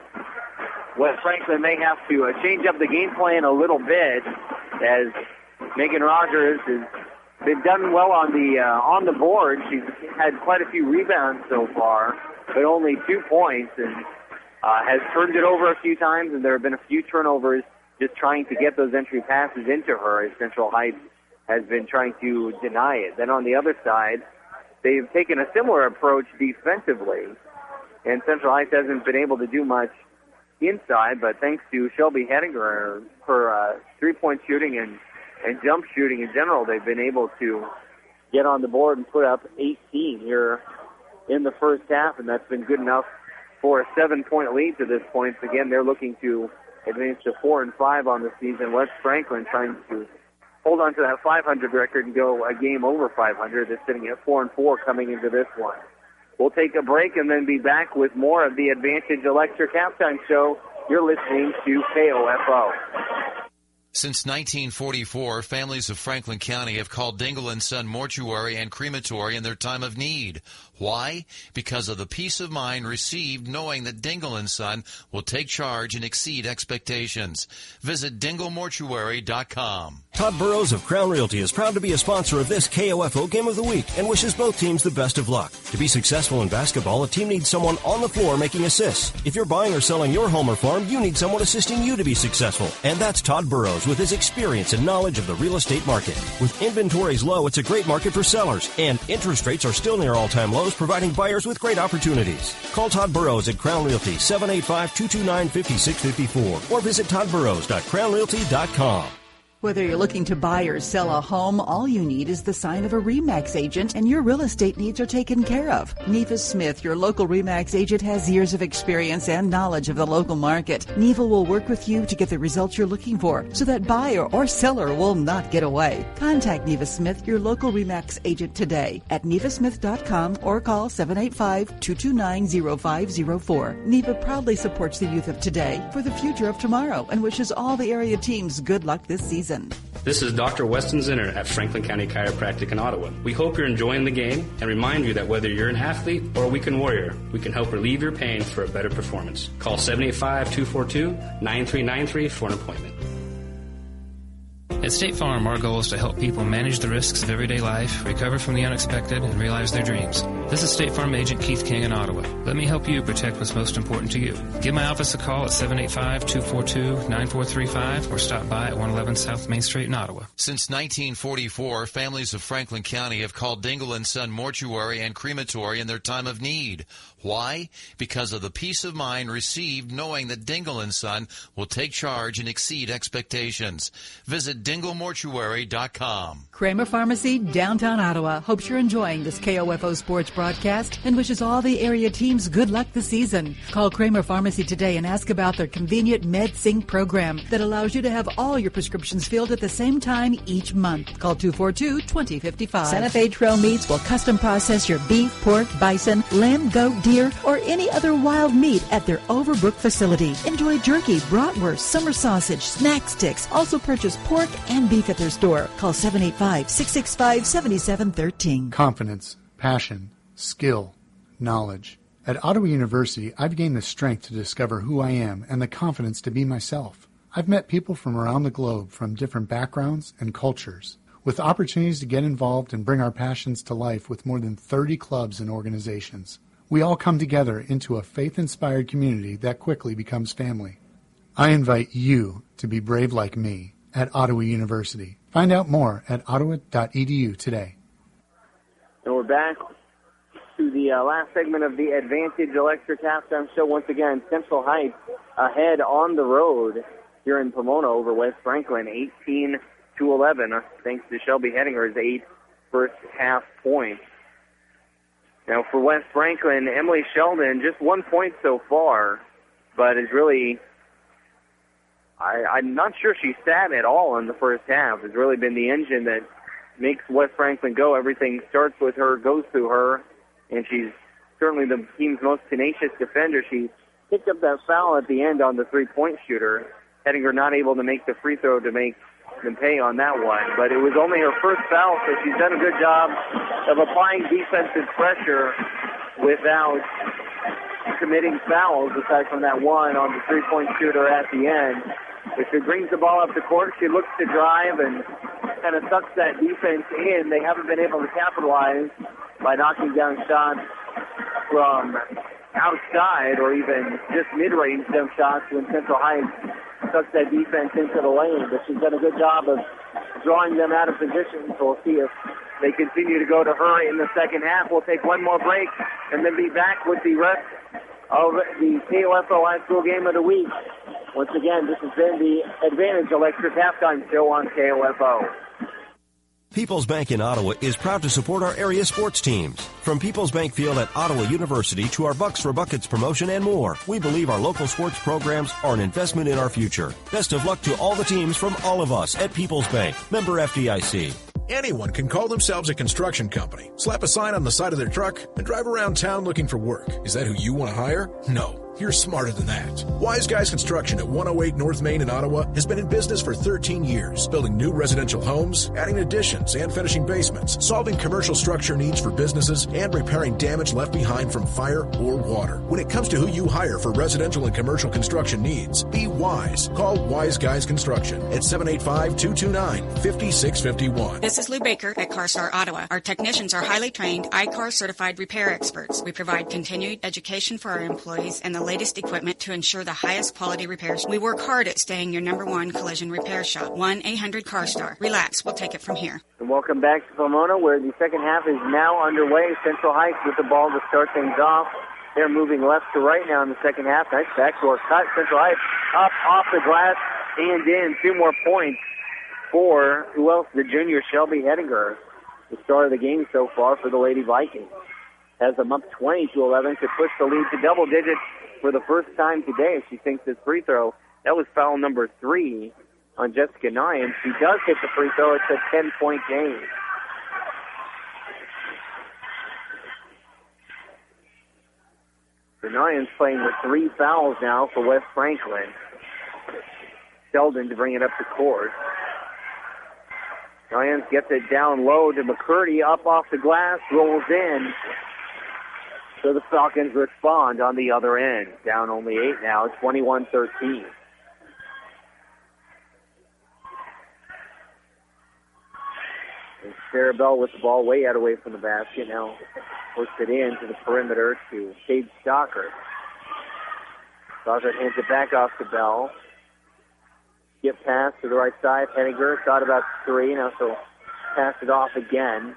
West Franklin may have to change up the game plan a little bit, as Megan Rogers has been done well on the board. She's had quite a few rebounds so far, but only 2 points, and has turned it over a few times, and there have been a few turnovers just trying to get those entry passes into her, as Central Heights has been trying to deny it. Then on the other side, they've taken a similar approach defensively, and Central Heights hasn't been able to do much inside, but thanks to Shelby Hedinger, her three-point shooting and jump shooting in general, they've been able to get on the board and put up 18 here in the first half, and that's been good enough for a 7-point lead to this point. So again, they're looking to advance to 4-5 on the season. West Franklin trying to hold on to that 500 record and go a game over 500. They're sitting at 4-4 coming into this one. We'll take a break and then be back with more of the Advantage Electric Halftime Show. You're listening to KOFO. Since 1944, families of Franklin County have called Dingle & Son Mortuary and Crematory in their time of need. Why? Because of the peace of mind received knowing that Dingle & Son will take charge and exceed expectations. Visit dinglemortuary.com. Todd Burrows of Crown Realty is proud to be a sponsor of this KOFO Game of the Week and wishes both teams the best of luck. To be successful in basketball, a team needs someone on the floor making assists. If you're buying or selling your home or farm, you need someone assisting you to be successful. And that's Todd Burrows with his experience and knowledge of the real estate market. With inventories low, it's a great market for sellers, and interest rates are still near all-time lows, providing buyers with great opportunities. Call Todd Burrows at Crown Realty, 785-229-5654, or visit toddburrows.crownrealty.com. Whether you're looking to buy or sell a home, all you need is the sign of a RE/MAX agent and your real estate needs are taken care of. Neva Smith, your local RE/MAX agent, has years of experience and knowledge of the local market. Neva will work with you to get the results you're looking for so that buyer or seller will not get away. Contact Neva Smith, your local RE/MAX agent today at nevasmith.com or call 785-229-0504. Neva proudly supports the youth of today for the future of tomorrow and wishes all the area teams good luck this season. This is Dr. Weston Zinner at Franklin County Chiropractic in Ottawa. We hope you're enjoying the game and remind you that whether you're an athlete or a weekend warrior, we can help relieve your pain for a better performance. Call 785-242-9393 for an appointment. At State Farm, our goal is to help people manage the risks of everyday life, recover from the unexpected, and realize their dreams. This is State Farm Agent Keith King in Ottawa. Let me help you protect what's most important to you. Give my office a call at 785-242-9435 or stop by at 111 South Main Street in Ottawa. Since 1944, families of Franklin County have called Dingle & Son Mortuary and Crematory in their time of need. Why? Because of the peace of mind received knowing that Dingle & Son will take charge and exceed expectations. Visit dinglemortuary.com. Kramer Pharmacy, downtown Ottawa, hopes you're enjoying this KOFO Sports broadcast and wishes all the area teams good luck this season. Call Kramer Pharmacy today and ask about their convenient MedSync program that allows you to have all your prescriptions filled at the same time each month. Call 242-2055. Santa Fe Trail Meats will custom process your beef, pork, bison, lamb, goat, deer, or any other wild meat at their Overbrook facility. Enjoy jerky, bratwurst, summer sausage, snack sticks. Also purchase pork and beef at their store. Call 785-665-7713. Confidence, passion, skill, knowledge. At Ottawa University, I've gained the strength to discover who I am and the confidence to be myself. I've met people from around the globe from different backgrounds and cultures, with opportunities to get involved and bring our passions to life with more than 30 clubs and organizations. We all come together into a faith-inspired community that quickly becomes family. I invite you to be brave like me at Ottawa University. Find out more at ottawa.edu today. And we're back to the last segment of the Advantage Electric halftime show. Once again, Central Heights ahead on the road here in Pomona over West Franklin, 18-11, thanks to Shelby Hettinger's 8 first half points. Now for West Franklin, Emily Sheldon, just 1 point so far, but is really, I'm not sure she sat at all in the first half. It's really been the engine that makes West Franklin go. Everything starts with her, goes through her, and she's certainly the team's most tenacious defender. She picked up that foul at the end on the three-point shooter. Hettinger not able to make the free throw to make them pay on that one, but it was only her first foul, so she's done a good job of applying defensive pressure without committing fouls, aside from that one on the three-point shooter at the end. If she brings the ball up the court, she looks to drive and kind of sucks that defense in. They haven't been able to capitalize by knocking down shots from outside or even just mid-range jump shots when Central Heights sucks that defense into the lane. But she's done a good job of drawing them out of position, so we'll see if they continue to go to her in the second half. We'll take one more break and then be back with the rest of the KOFO High School Game of the Week. Once again, this has been the Advantage Electric Halftime Show on KOFO. People's Bank in Ottawa is proud to support our area sports teams. From People's Bank Field at Ottawa University to our Bucks for Buckets promotion and more, we believe our local sports programs are an investment in our future. Best of luck to all the teams from all of us at People's Bank. Member FDIC. Anyone can call themselves a construction company, slap a sign on the side of their truck, and drive around town looking for work. Is that who you want to hire? No. you're smarter than that. Wise Guys Construction at 108 North Main in Ottawa has been in business for 13 years, building new residential homes, adding additions and finishing basements, solving commercial structure needs for businesses, and repairing damage left behind from fire or water. When it comes to who you hire for residential and commercial construction needs, be wise. Call Wise Guys Construction at 785-229-5651. This is Lou Baker at CarStar Ottawa. Our technicians are highly trained, ICAR certified repair experts. We provide continued education for our employees and the latest equipment to ensure the highest quality repairs. We work hard at staying your #1 collision repair shop. 1-800-CARSTAR. Relax, we'll take it from here. And welcome back to Pomona, where the second half is now underway. Central Heights with the ball to start things off. They're moving left to right now in the second half. Nice backdoor cut. Central Heights up off the glass and in. 2 more points for, who else? The junior Shelby Hedinger. The star of the game so far for the Lady Vikings. Has them up 20-11 to push the lead to double digits for the first time today. She sinks this free throw. That was foul number 3 on Jessica Nye. She does hit the free throw. It's a 10-point game. The Nyans playing with 3 fouls now for West Franklin. Sheldon to bring it up the court. Nyans gets it down low to McCurdy, up off the glass, rolls in. So the Falcons respond on the other end. Down only 8 now, 21-13. And Sarah Bell with the ball way out away from the basket. Now puts it in to the perimeter to Paige Stockard. Stockard hands it back off to Bell. Skip pass to the right side. Henniger thought about 3. Now she'll pass it off again.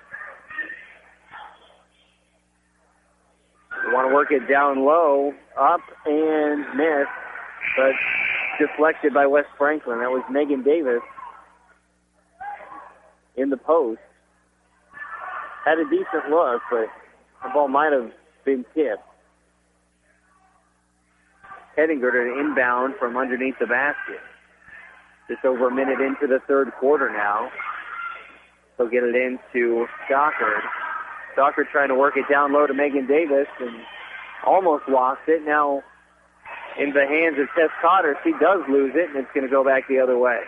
They want to work it down low, up and miss, but deflected by West Franklin. That was Megan Davis in the post. Had a decent look, but the ball might have been tipped. Hedinger to an inbound from underneath the basket. Just over a minute into the third quarter now. They'll get it into Stockard. Stockard trying to work it down low to Megan Davis and almost lost it. Now in the hands of Tess Cotter, she does lose it, and it's going to go back the other way.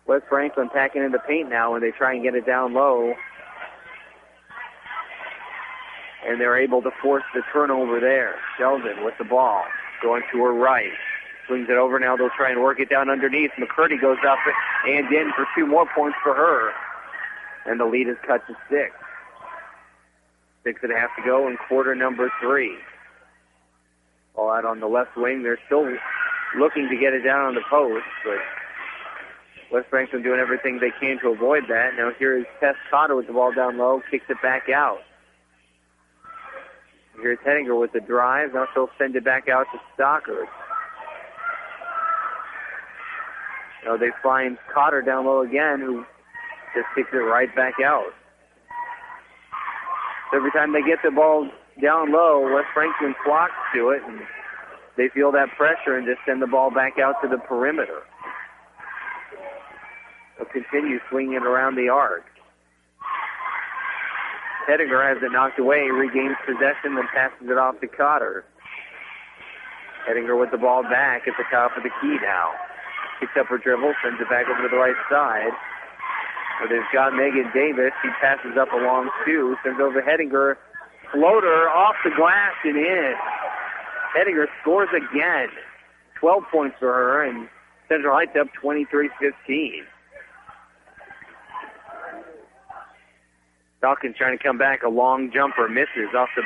West Franklin packing in the paint now when they try and get it down low. And they're able to force the turnover there. Sheldon with the ball, going to her right. Swings it over. Now they'll try and work it down underneath. McCurdy goes up and in for 2 more points for her. And the lead is cut to 6. 6.5 to go in quarter number 3. All out on the left wing. They're still looking to get it down on the post, but West Franklin doing everything they can to avoid that. Now here is Tess Cotter with the ball down low. Kicks it back out. Here's Henniger with the drive. Now she'll send it back out to Stockard. Now they find Cotter down low again, who just kicks it right back out. So every time they get the ball down low, West Franklin flocks to it, and they feel that pressure and just send the ball back out to the perimeter. They'll continue swinging it around the arc. Hedinger has it knocked away, regains possession, then passes it off to Cotter. Hedinger with the ball back at the top of the key now. Picks up her dribble, sends it back over to the right side. Where they've got Megan Davis. She passes up along 2, sends over Hedinger. Floater off the glass and in. Hedinger scores again. 12 points for her, and Central Heights up 23-15. Dawkins trying to come back. A long jumper misses off the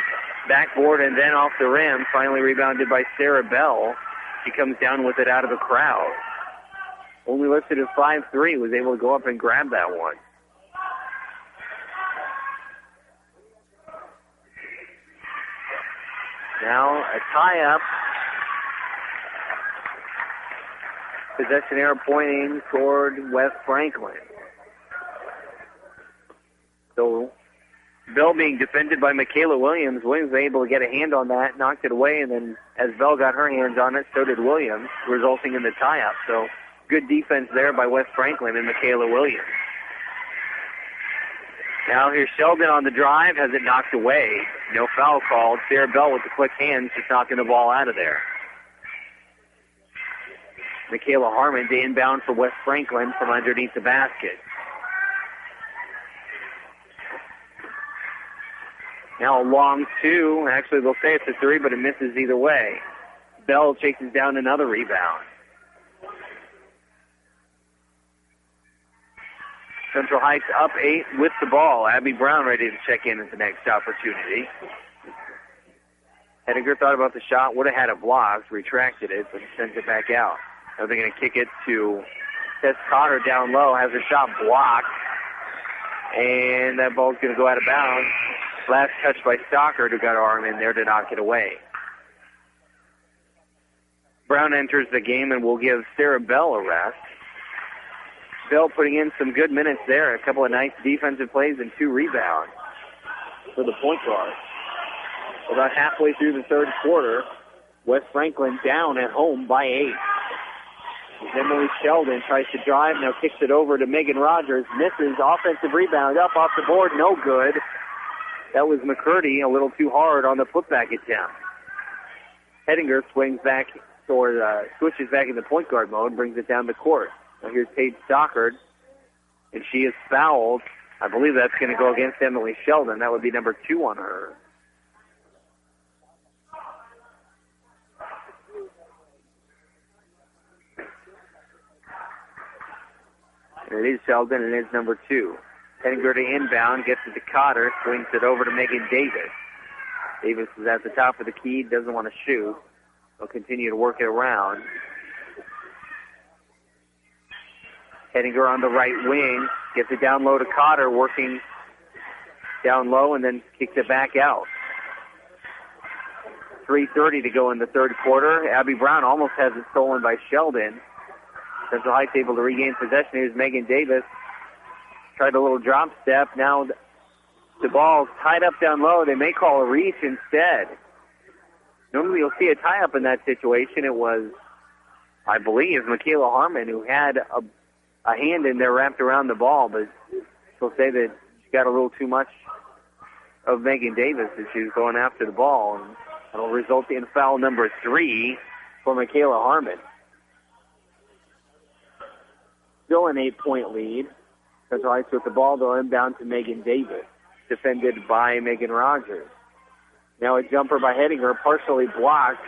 backboard and then off the rim. Finally rebounded by Sarah Bell. She comes down with it out of the crowd. Only listed at 5'3", was able to go up and grab that one. Now a tie-up. Possession error pointing toward West Franklin. So Bell being defended by Michaela Williams. Williams was able to get a hand on that, knocked it away, and then as Bell got her hands on it, so did Williams, resulting in the tie-up. So good defense there by West Franklin and Michaela Williams. Now here's Sheldon on the drive, has it knocked away. No foul called. Sarah Bell with the quick hands, just knocking the ball out of there. Michaela Harmon to inbound for West Franklin from underneath the basket. Now a long two. Actually, they'll say it's a three, but it misses either way. Bell chases down another rebound. Central Heights up 8 with the ball. Abby Brown ready to check in at the next opportunity. Hedinger thought about the shot, would have had it blocked, retracted it, but sent it back out. Now they're going to kick it to Tess Cotter down low, has her shot blocked, and that ball's going to go out of bounds. Last touch by Stockard, who got her arm in there to knock it away. Brown enters the game and will give Sarah Bell a rest. Bell putting in some good minutes there. A couple of nice defensive plays and 2 rebounds for the point guard. About halfway through the third quarter, West Franklin down at home by 8. Emily Sheldon tries to drive, now kicks it over to Megan Rogers. Misses, offensive rebound up off the board, no good. That was McCurdy, a little too hard on the putback attempt. Hedinger swings back, or switches back into point guard mode, brings it down the court. Now here's Paige Stockard, and she is fouled. I believe that's going to go against Emily Sheldon. That would be number 2 on her. And it is Sheldon, and it is number 2. Hedinger to inbound, gets it to Cotter, swings it over to Megan Davis. Davis is at the top of the key, doesn't want to shoot. They'll continue to work it around. Hedinger on the right wing, gets it down low to Cotter, working down low, and then kicks it back out. 3:30 to go in the third quarter. Abby Brown almost has it stolen by Sheldon. Central Heights able to regain possession. Here's Megan Davis. Tried a little drop step. Now the ball's tied up down low. They may call a reach instead. Normally you'll see a tie-up in that situation. It was, I believe, Michaela Harmon who had a hand in there wrapped around the ball, but she'll say that she got a little too much of Megan Davis as she was going after the ball. And it'll result in foul number 3 for Michaela Harmon. Still an 8-point lead. Central Heights with the ball, they'll inbound to Megan Davis, defended by Megan Rogers. Now a jumper by Hedinger, partially blocked,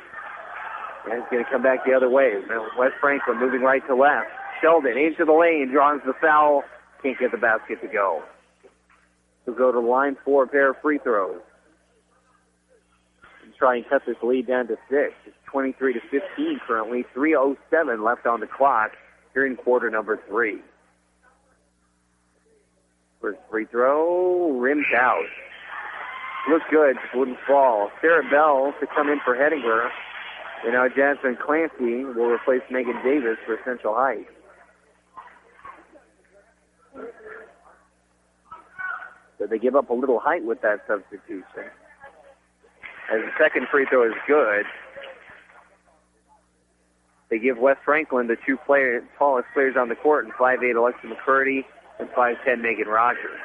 and it's going to come back the other way. Now West Franklin moving right to left. Sheldon into the lane, draws the foul, can't get the basket to go. He'll go to the line for a pair of free throws. And try and cut this lead down to 6. It's 23-15 currently, 3:07 left on the clock here in quarter number 3. First free throw, rimmed out. Looks good, wouldn't fall. Sarah Bell to come in for Hedinger. And now Jasmine Clancy will replace Megan Davis for Central Heights. So they give up a little height with that substitution. As the second free throw is good, they give West Franklin the 2 tallest players on the court, and 5'8" Alexa McCurdy and 5'10" Megan Rogers.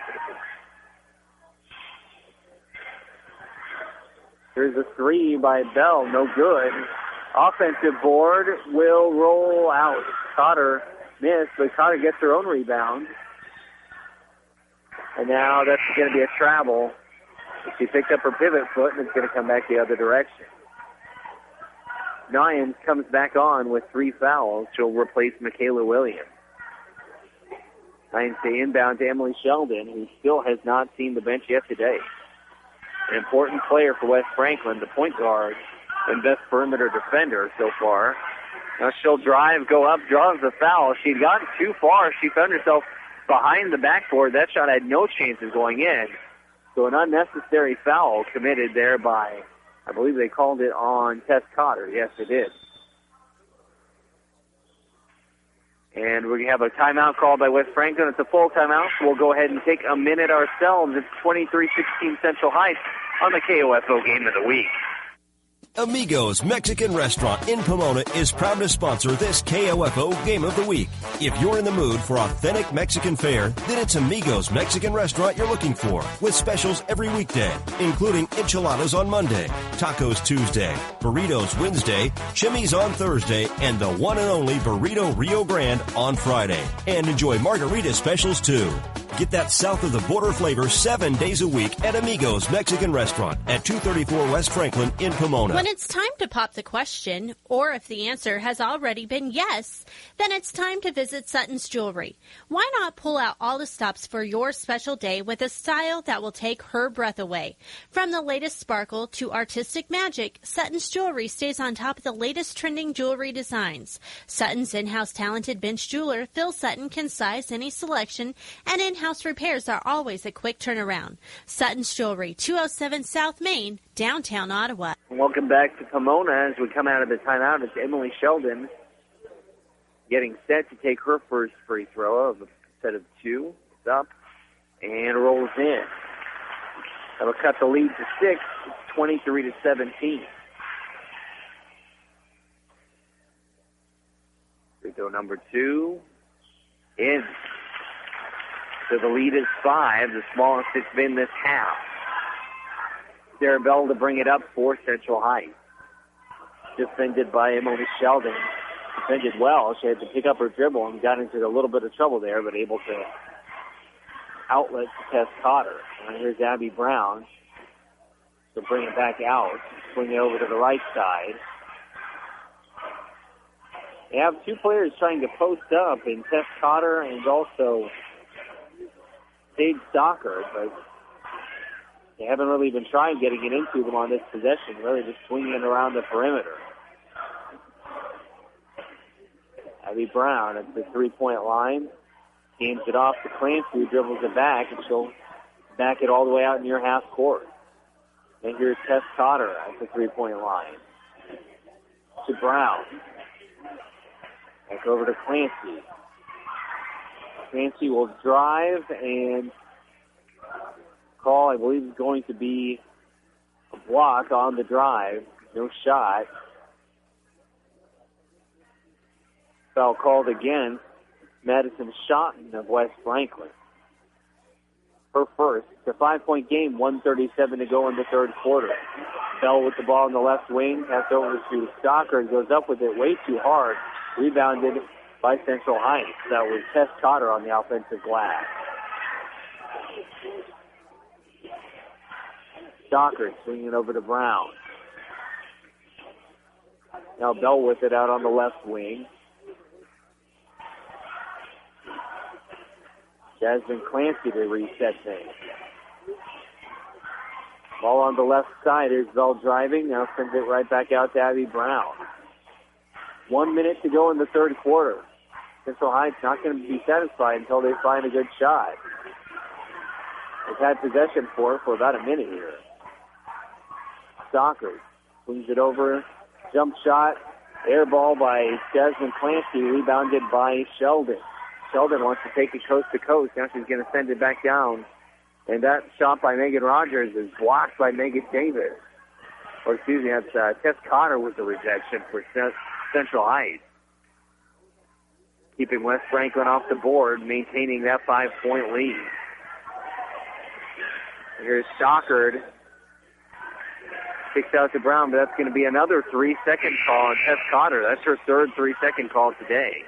There's a 3 by Bell, no good. Offensive board will roll out. Cotter missed, but Cotter gets her own rebound. And now that's going to be a travel. She picked up her pivot foot, and it's going to come back the other direction. Nyans comes back on with 3 fouls. She'll replace Michaela Williams. Nyans to inbound to Emily Sheldon, who still has not seen the bench yet today. An important player for West Franklin, the point guard and best perimeter defender so far. Now she'll drive, go up, draws the foul. She'd gotten too far. She found herself behind the backboard. That shot had no chance of going in. So an unnecessary foul committed there by, I believe they called it on Tess Cotter. Yes, they did. And we're going to have a timeout called by West Franklin. It's a full timeout, so we'll go ahead and take a minute ourselves. It's 23-16 Central Heights on the KOFO Game of the Week. Amigos Mexican Restaurant in Pomona is proud to sponsor this KOFO Game of the Week. If you're in the mood for authentic Mexican fare, then it's Amigos Mexican Restaurant you're looking for, with specials every weekday, including enchiladas on Monday, tacos Tuesday, burritos Wednesday, chimis on Thursday, and the one and only Burrito Rio Grande on Friday. And enjoy margarita specials too. Get that south of the border flavor 7 days a week at Amigos Mexican Restaurant at 234 West Franklin in Pomona. When it's time to pop the question, or if the answer has already been yes, then it's time to visit Sutton's Jewelry. Why not pull out all the stops for your special day with a style that will take her breath away? From the latest sparkle to artistic magic, Sutton's Jewelry stays on top of the latest trending jewelry designs. Sutton's in-house talented bench jeweler, Phil Sutton, can size any selection, and in-house repairs are always a quick turnaround. Sutton's Jewelry, 207 South Main, downtown Ottawa. Welcome back to Pomona as we come out of the timeout. It's Emily Sheldon getting set to take her first free throw of a set of two. It's up and rolls in. That'll cut the lead to 6. It's 23-17. Free throw number 2 in. So the lead is 5, the smallest it's been this half. Sarah Bell to bring it up for Central Heights. Defended by Emily Sheldon. Defended well. She had to pick up her dribble and got into a little bit of trouble there, but able to outlet to Tess Cotter. And here's Abby Brown. So bring it back out. Swing it over to the right side. They have two players trying to post up in Tess Cotter and also Sage Stocker, but they haven't really been trying getting it into them on this possession, really just swinging it around the perimeter. Abby Brown at the three-point line, hands it off to Clancy, who dribbles it back, and she'll back it all the way out near half court. And here's Tess Cotter at the three-point line. To Brown. Back over to Clancy. Clancy will drive and call, I believe, is going to be a block on the drive. No shot. Foul called against Madison Schotten of West Franklin. Her first. It's a 5-point game, 1:37 to go in the third quarter. Bell with the ball in the left wing, pass over to Stocker, goes up with it way too hard. Rebounded by Central Heights. That was Tess Cotter on the offensive glass. Stocker swinging it over to Brown. Now Bell with it out on the left wing. Jasmine Clancy to reset things. Ball on the left side. Here's Bell driving. Now sends it right back out to Abby Brown. 1 minute to go in the third quarter. Central Heights not going to be satisfied until they find a good shot. They've had possession for about a minute here. Stocker swings it over. Jump shot. Air ball by Jasmine Clancy. Rebounded by Sheldon. Sheldon wants to take it coast to coast. Now she's going to send it back down. And that shot by Megan Rogers is blocked by Megan Davis. Or excuse me, that's Tess Cotter with the rejection for Central Heights. Keeping West Franklin off the board, maintaining that 5-point lead. Here's Stockard. Kicks out to Brown, but that's going to be another 3-second call on Tess Cotter. That's her third 3-second call today.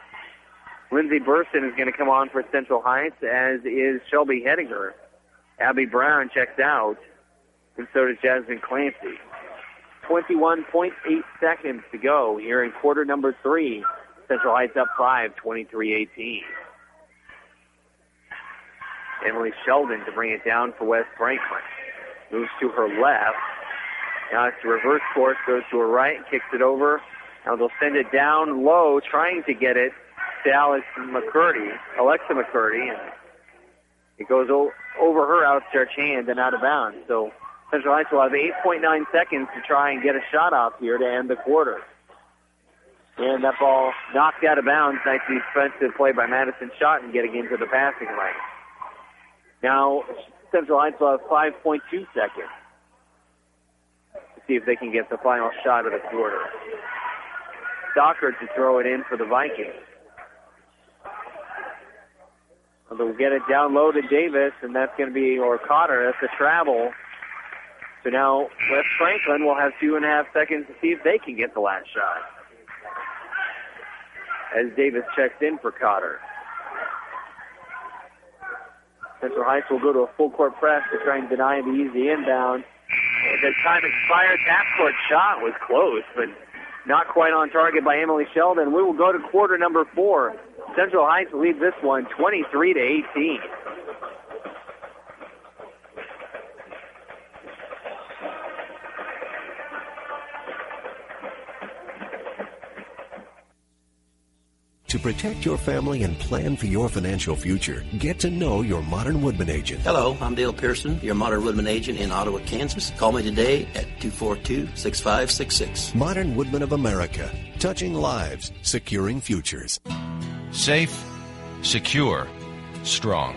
Lindsey Burston is going to come on for Central Heights, as is Shelby Hedinger. Abby Brown checks out, and so does Jasmine Clancy. 21.8 seconds to go here in quarter number 3. Central Heights up 5, 23-18. Emily Sheldon to bring it down for West Franklin. Moves to her left. Now it's a reverse course, goes to her right, kicks it over. Now they'll send it down low, trying to get it to Alexa McCurdy, and it goes over her outstretched hand and out of bounds. So Central Heights will have 8.9 seconds to try and get a shot off here to end the quarter. And that ball knocked out of bounds. Nice defensive play by Madison Schotten getting into the passing lane. Now Central Heights will have 5.2 seconds. see if they can get the final shot of the quarter. Stockard to throw it in for the Vikings. They'll get it down low to Davis, and that's going to be, or Cotter, that's a travel. So now West Franklin will have 2.5 seconds to see if they can get the last shot. As Davis checks in for Cotter. Central Heights will go to a full court press to try and deny the easy inbound. And as time expires, half-court shot was close, but not quite on target by Emily Sheldon. We will go to quarter number 4. Central Heights leads this one 23-18. To protect your family and plan for your financial future, get to know your Modern Woodman agent. Hello, I'm Dale Pearson, your Modern Woodman agent in Ottawa, Kansas. Call me today at 242-6566. Modern Woodman of America, touching lives, securing futures. Safe, secure, strong.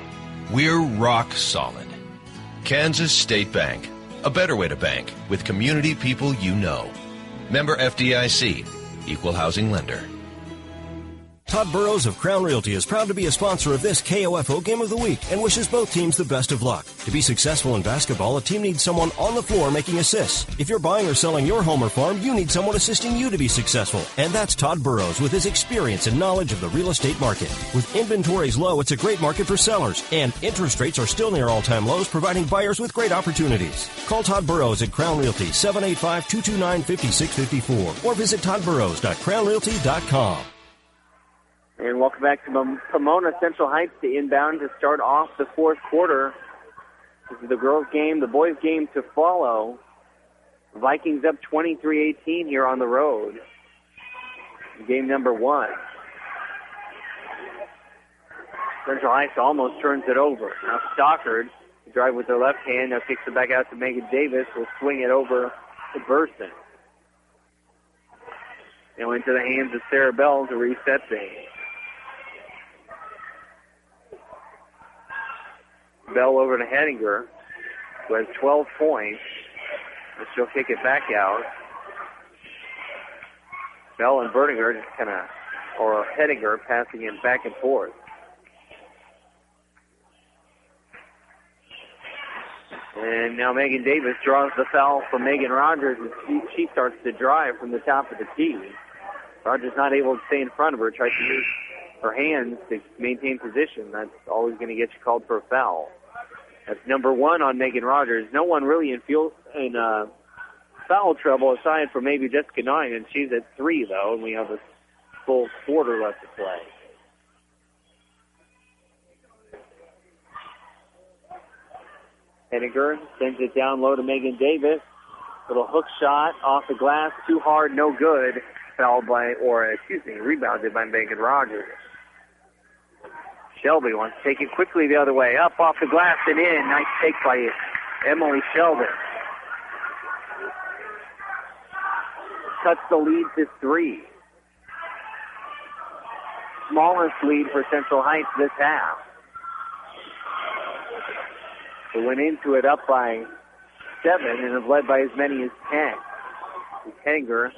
We're rock solid. Kansas State Bank, a better way to bank with community people you know. Member FDIC, equal housing lender. Todd Burrows of Crown Realty is proud to be a sponsor of this KOFO Game of the Week and wishes both teams the best of luck. To be successful in basketball, a team needs someone on the floor making assists. If you're buying or selling your home or farm, you need someone assisting you to be successful. And that's Todd Burrows with his experience and knowledge of the real estate market. With inventories low, it's a great market for sellers. And interest rates are still near all-time lows, providing buyers with great opportunities. Call Todd Burrows at Crown Realty, 785-229-5654. Or visit toddburrows.crownrealty.com. And welcome back to Pomona Central Heights to inbound to start off the fourth quarter. This is the girls' game, the boys' game to follow. Vikings up 23-18 here on the road. Game number 1. Central Heights almost turns it over. Now Stockard, drive with their left hand, now kicks it back out to Megan Davis, will swing it over to Burson. Now into the hands of Sarah Bell to reset things. Bell over to Hedinger, who has 12 points. And she'll kick it back out. Bell and Bertinger just or Hedinger passing it back and forth. And now Megan Davis draws the foul from Megan Rogers, and she starts to drive from the top of the tee. Rogers not able to stay in front of her, tries to use her hands to maintain position. That's always going to get you called for a foul. That's number 1 on Megan Rogers. No one really in foul trouble aside from maybe Jessica Nine, and she's at 3, though, and we have a full quarter left to play. Henniger sends it down low to Megan Davis. Little hook shot off the glass, too hard, no good. Rebounded by Megan Rogers. Shelby wants to take it quickly the other way. Up off the glass and in. Nice take by Emily Sheldon. Cuts the lead to 3. Smallest lead for Central Heights this half. They went into it up by 7 and have led by as many as 10. Henninger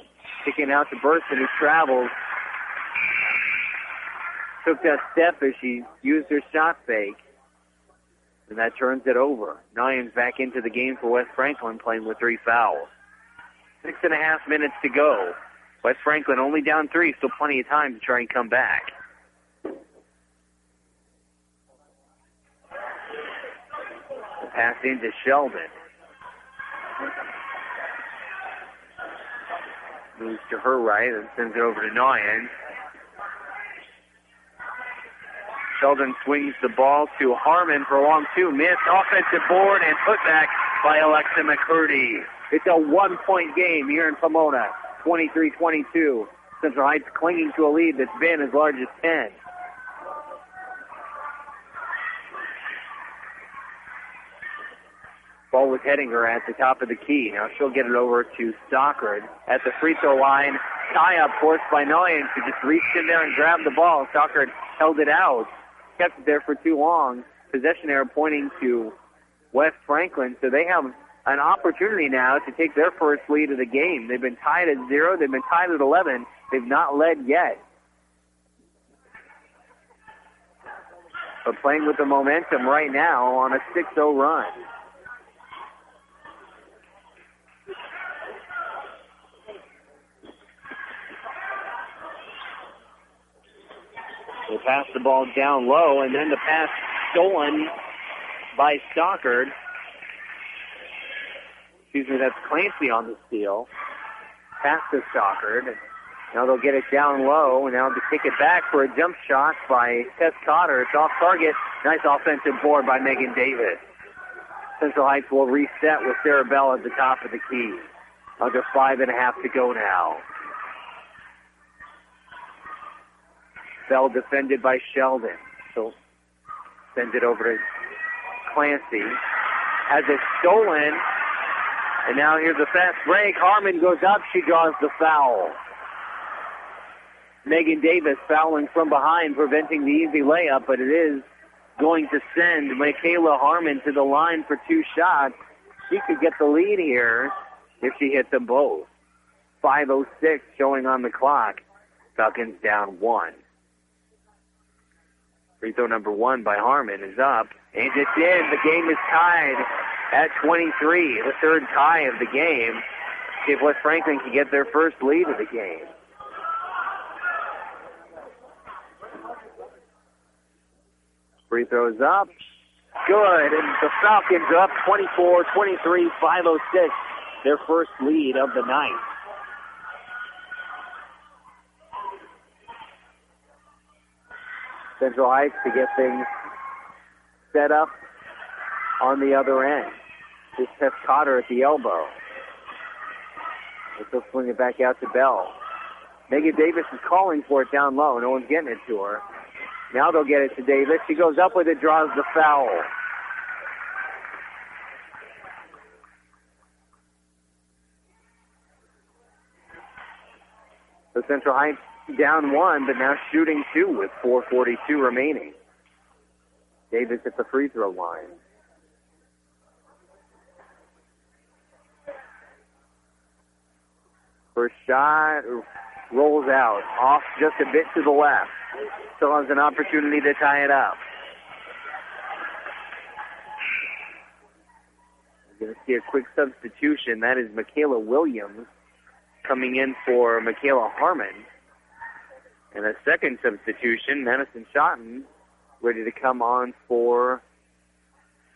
kicking out to Burson, who travels. Took that step as she used her shot fake. And that turns it over. Nyans back into the game for West Franklin, playing with 3 fouls. 6.5 minutes to go. West Franklin only down 3, still plenty of time to try and come back. The pass into Sheldon. Moves to her right and sends it over to Nyans. Sheldon swings the ball to Harmon for a long 2. Missed offensive board and put back by Alexa McCurdy. It's a 1-point game here in Pomona. 23-22. Central Heights clinging to a lead that's been as large as 10. Ball with Hedinger at the top of the key. Now she'll get it over to Stockard at the free throw line. Tie-up forced by Noyens, who just reached in there and grabbed the ball. Stockard held it out. Kept it there for too long. Possession error pointing to West Franklin. So they have an opportunity now to take their first lead of the game. They've been tied at 0. They've been tied at 11. They've not led yet. But playing with the momentum right now on a 6-0 run. They pass the ball down low, and then the pass stolen by Stockard. Excuse me, that's Clancy on the steal. Pass to Stockard. Now they'll get it down low, and now to kick it back for a jump shot by Tess Cotter. It's off target. Nice offensive board by Megan Davis. Central Heights will reset with Sarah Bell at the top of the key. Under 5.5 to go now. Bell defended by Sheldon. So sends it over to Clancy. Has it stolen. And now here's a fast break. Harmon goes up. She draws the foul. Megan Davis fouling from behind, preventing the easy layup, but it is going to send Michaela Harmon to the line for 2 shots. She could get the lead here if she hits them both. 5:06 showing on the clock. Falcons down 1. Free throw number 1 by Harmon is up, and it's in. The game is tied at 23, the third tie of the game. See if West Franklin can get their first lead of the game. Free throws up. Good, and the Falcons are up 24-23, 5:06, their first lead of the night. Central Heights to get things set up on the other end. Just Tess Cotter at the elbow. They'll swing it back out to Bell. Megan Davis is calling for it down low. No one's getting it to her. Now they'll get it to Davis. She goes up with it, draws the foul. So Central Heights down 1, but now shooting 2 with 4:42 remaining. Davis at the free throw line. First shot rolls out, off just a bit to the left. Still has an opportunity to tie it up. We're going to see a quick substitution. That is Michaela Williams coming in for Michaela Harmon. And a second substitution, Madison Schotten, ready to come on for,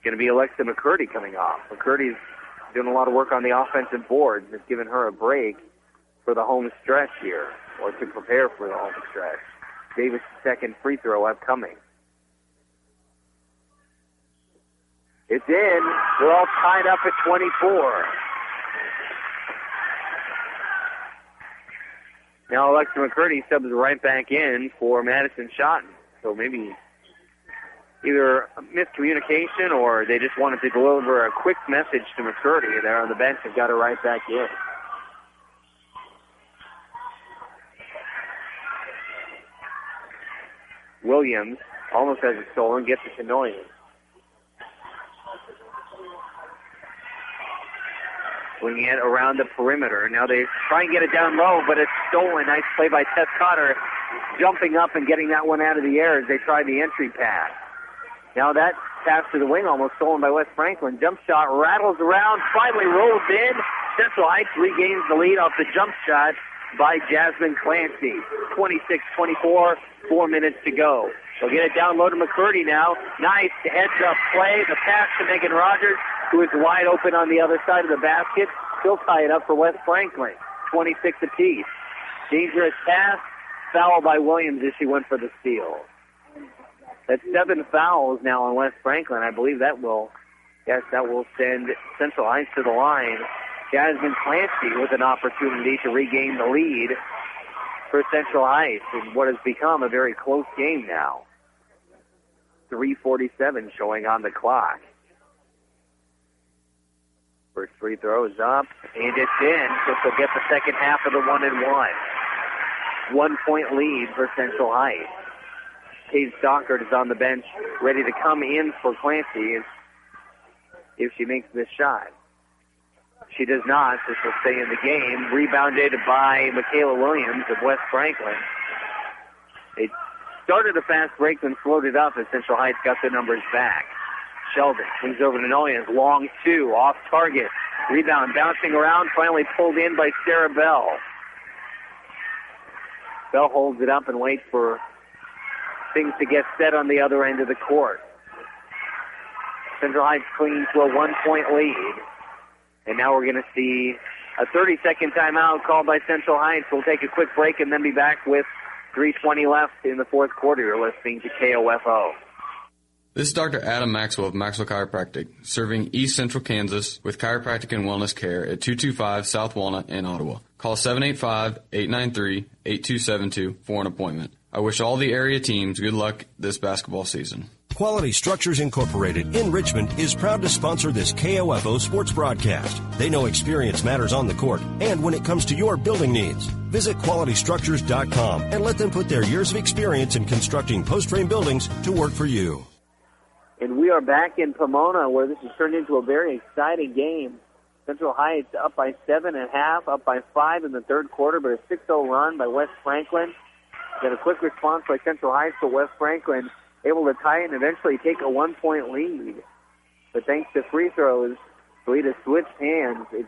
going to be Alexa McCurdy coming off. McCurdy's doing a lot of work on the offensive boards. It's given her a break for the home stretch here, or to prepare for the home stretch. Davis' second free throw upcoming. It's in. They're all tied up at 24. Now Alexa McCurdy subs right back in for Madison Schotten. So maybe either a miscommunication or they just wanted to deliver a quick message to McCurdy. There on the bench and got her right back in. Williams almost has it stolen, gets it to Noyen. Swinging it around the perimeter. Now they try and get it down low, but it's stolen. Nice play by Tess Cotter, jumping up and getting that one out of the air as they try the entry pass. Now that pass to the wing almost stolen by West Franklin. Jump shot rattles around, finally rolls in. Central Heights regains the lead off the jump shot by Jasmine Clancy. 26-24, 4 minutes to go. They'll get it down low to McCurdy now. Nice heads-up play. The pass to Megan Rogers, who is wide open on the other side of the basket. She'll tie it up for West Franklin. 26 apiece. Dangerous pass. Foul by Williams as she went for the steal. That's 7 fouls now on West Franklin. I believe that will send Central Heights to the line. Jasmine Clancy with an opportunity to regain the lead for Central Heights in what has become a very close game now. 3:47 showing on the clock. First free throw is up, and it's in, so she'll get the second half of the 1-and-1. 1 point lead for Central Heights. Paige Stockard is on the bench, ready to come in for Clancy if she makes this shot. She does not. This will stay in the game. Rebounded by Michaela Williams of West Franklin. They started a fast break, then slowed it up as Central Heights got the numbers back. Sheldon swings over to Noyens. Long two, off target. Rebound bouncing around, finally pulled in by Sarah Bell. Bell holds it up and waits for things to get set on the other end of the court. Central Heights clinging to a 1-point lead. And now we're going to see a 30-second timeout called by Central Heights. We'll take a quick break and then be back with 3:20 left in the fourth quarter. You're listening to KOFO. This is Dr. Adam Maxwell of Maxwell Chiropractic, serving East Central Kansas with chiropractic and wellness care at 225 South Walnut in Ottawa. Call 785-893-8272 for an appointment. I wish all the area teams good luck this basketball season. Quality Structures Incorporated in Richmond is proud to sponsor this KOFO sports broadcast. They know experience matters on the court and when it comes to your building needs. Visit QualityStructures.com and let them put their years of experience in constructing post-frame buildings to work for you. And we are back in Pomona, where this has turned into a very exciting game. Central Heights up by 7.5, up by 5 in the third quarter, but a 6-0 run by West Franklin. Then a quick response by Central Heights, but West Franklin able to tie it and eventually take a 1-point lead. But thanks to free throws, the lead has switched hands. It's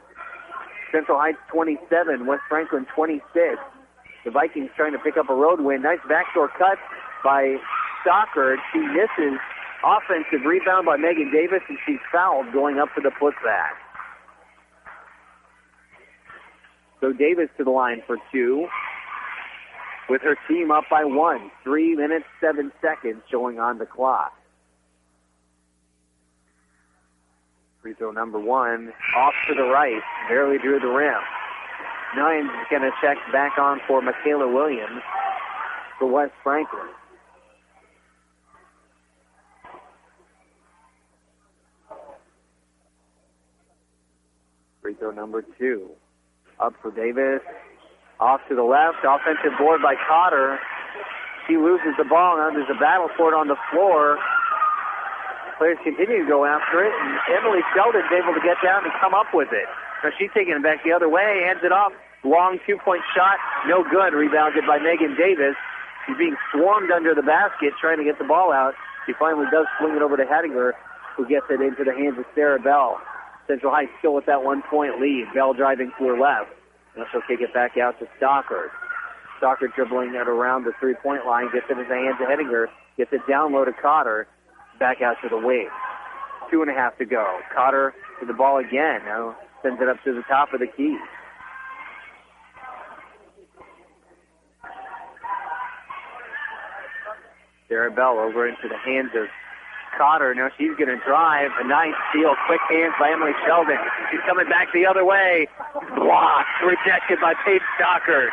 Central Heights 27, West Franklin 26. The Vikings trying to pick up a road win. Nice backdoor cut by Stockard. She misses. Offensive rebound by Megan Davis, and she's fouled going up for the putback. So Davis to the line for two, with her team up by 1. 3 minutes, 7 seconds showing on the clock. Free throw number 1, off to the right, barely drew the rim. Nines is going to check back on for Michaela Williams for West Franklin. Free throw number 2. Up for Davis. Off to the left. Offensive board by Cotter. She loses the ball. Now there's a battle for it on the floor. Players continue to go after it. And Emily Sheldon's able to get down and come up with it. Now she's taking it back the other way. Hands it off. Long 2-point shot. No good. Rebounded by Megan Davis. She's being swarmed under the basket trying to get the ball out. She finally does swing it over to Hedinger, who gets it into the hands of Sarah Bell. Central Heights still with that 1-point lead. Bell driving to her left. Now she'll kick it back out to Stockard. Stockard dribbling it around the 3-point line. Gets it in the hands of Hedinger. Gets it down low to Cotter. Back out to the wing. 2.5 to go. Cotter to the ball again. Now sends it up to the top of the key. Sarah Bell over into the hands of Cotter. Now she's going to drive. A nice steal. Quick hands by Emily Sheldon. She's coming back the other way. Blocked. Rejected by Paige Stockard.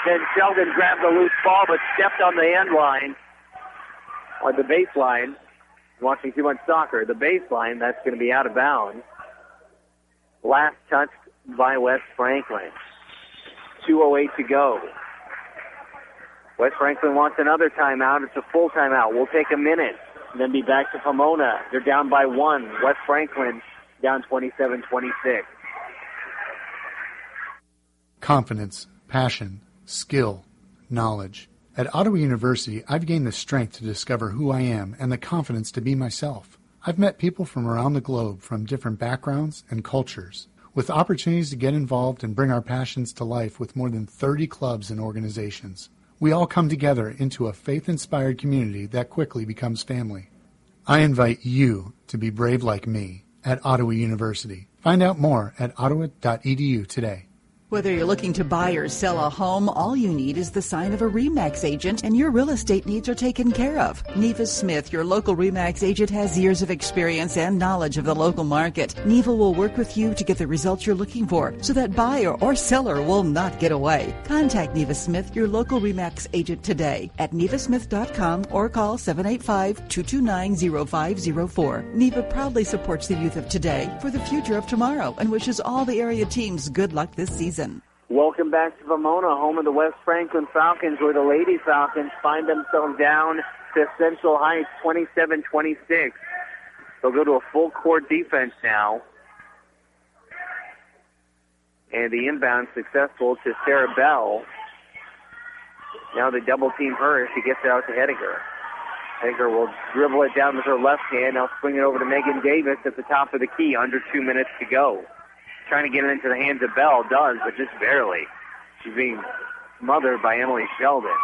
Then Sheldon grabbed the loose ball but stepped on the end line. Or the baseline. Watching too much soccer. The baseline, that's going to be out of bounds. Last touched by West Franklin. 2:08 to go. West Franklin wants another timeout. It's a full timeout. We'll take a minute. And then be back to Pomona. They're down by 1. West Franklin down 27-26. Confidence, passion, skill, knowledge. At Ottawa University, I've gained the strength to discover who I am and the confidence to be myself. I've met people from around the globe from different backgrounds and cultures, with opportunities to get involved and bring our passions to life with more than 30 clubs and organizations. We all come together into a faith-inspired community that quickly becomes family. I invite you to be brave like me at Ottawa University. Find out more at ottawa.edu today. Whether you're looking to buy or sell a home, all you need is the sign of a RE/MAX agent and your real estate needs are taken care of. Neva Smith, your local RE/MAX agent, has years of experience and knowledge of the local market. Neva will work with you to get the results you're looking for so that buyer or seller will not get away. Contact Neva Smith, your local RE/MAX agent today at nevasmith.com or call 785-229-0504. Neva proudly supports the youth of today for the future of tomorrow and wishes all the area teams good luck this season. Welcome back to Pomona, home of the West Franklin Falcons, where the Lady Falcons find themselves down to Central Heights 27-26. They'll go to a full court defense now. And the inbound successful to Sarah Bell. Now they double team her as she gets it out to Hediger. Hediger will dribble it down with her left hand. Now swing it over to Megan Davis at the top of the key. Under 2 minutes to go. Trying to get it into the hands of Bell. Does, but just barely. She's being smothered by Emily Sheldon.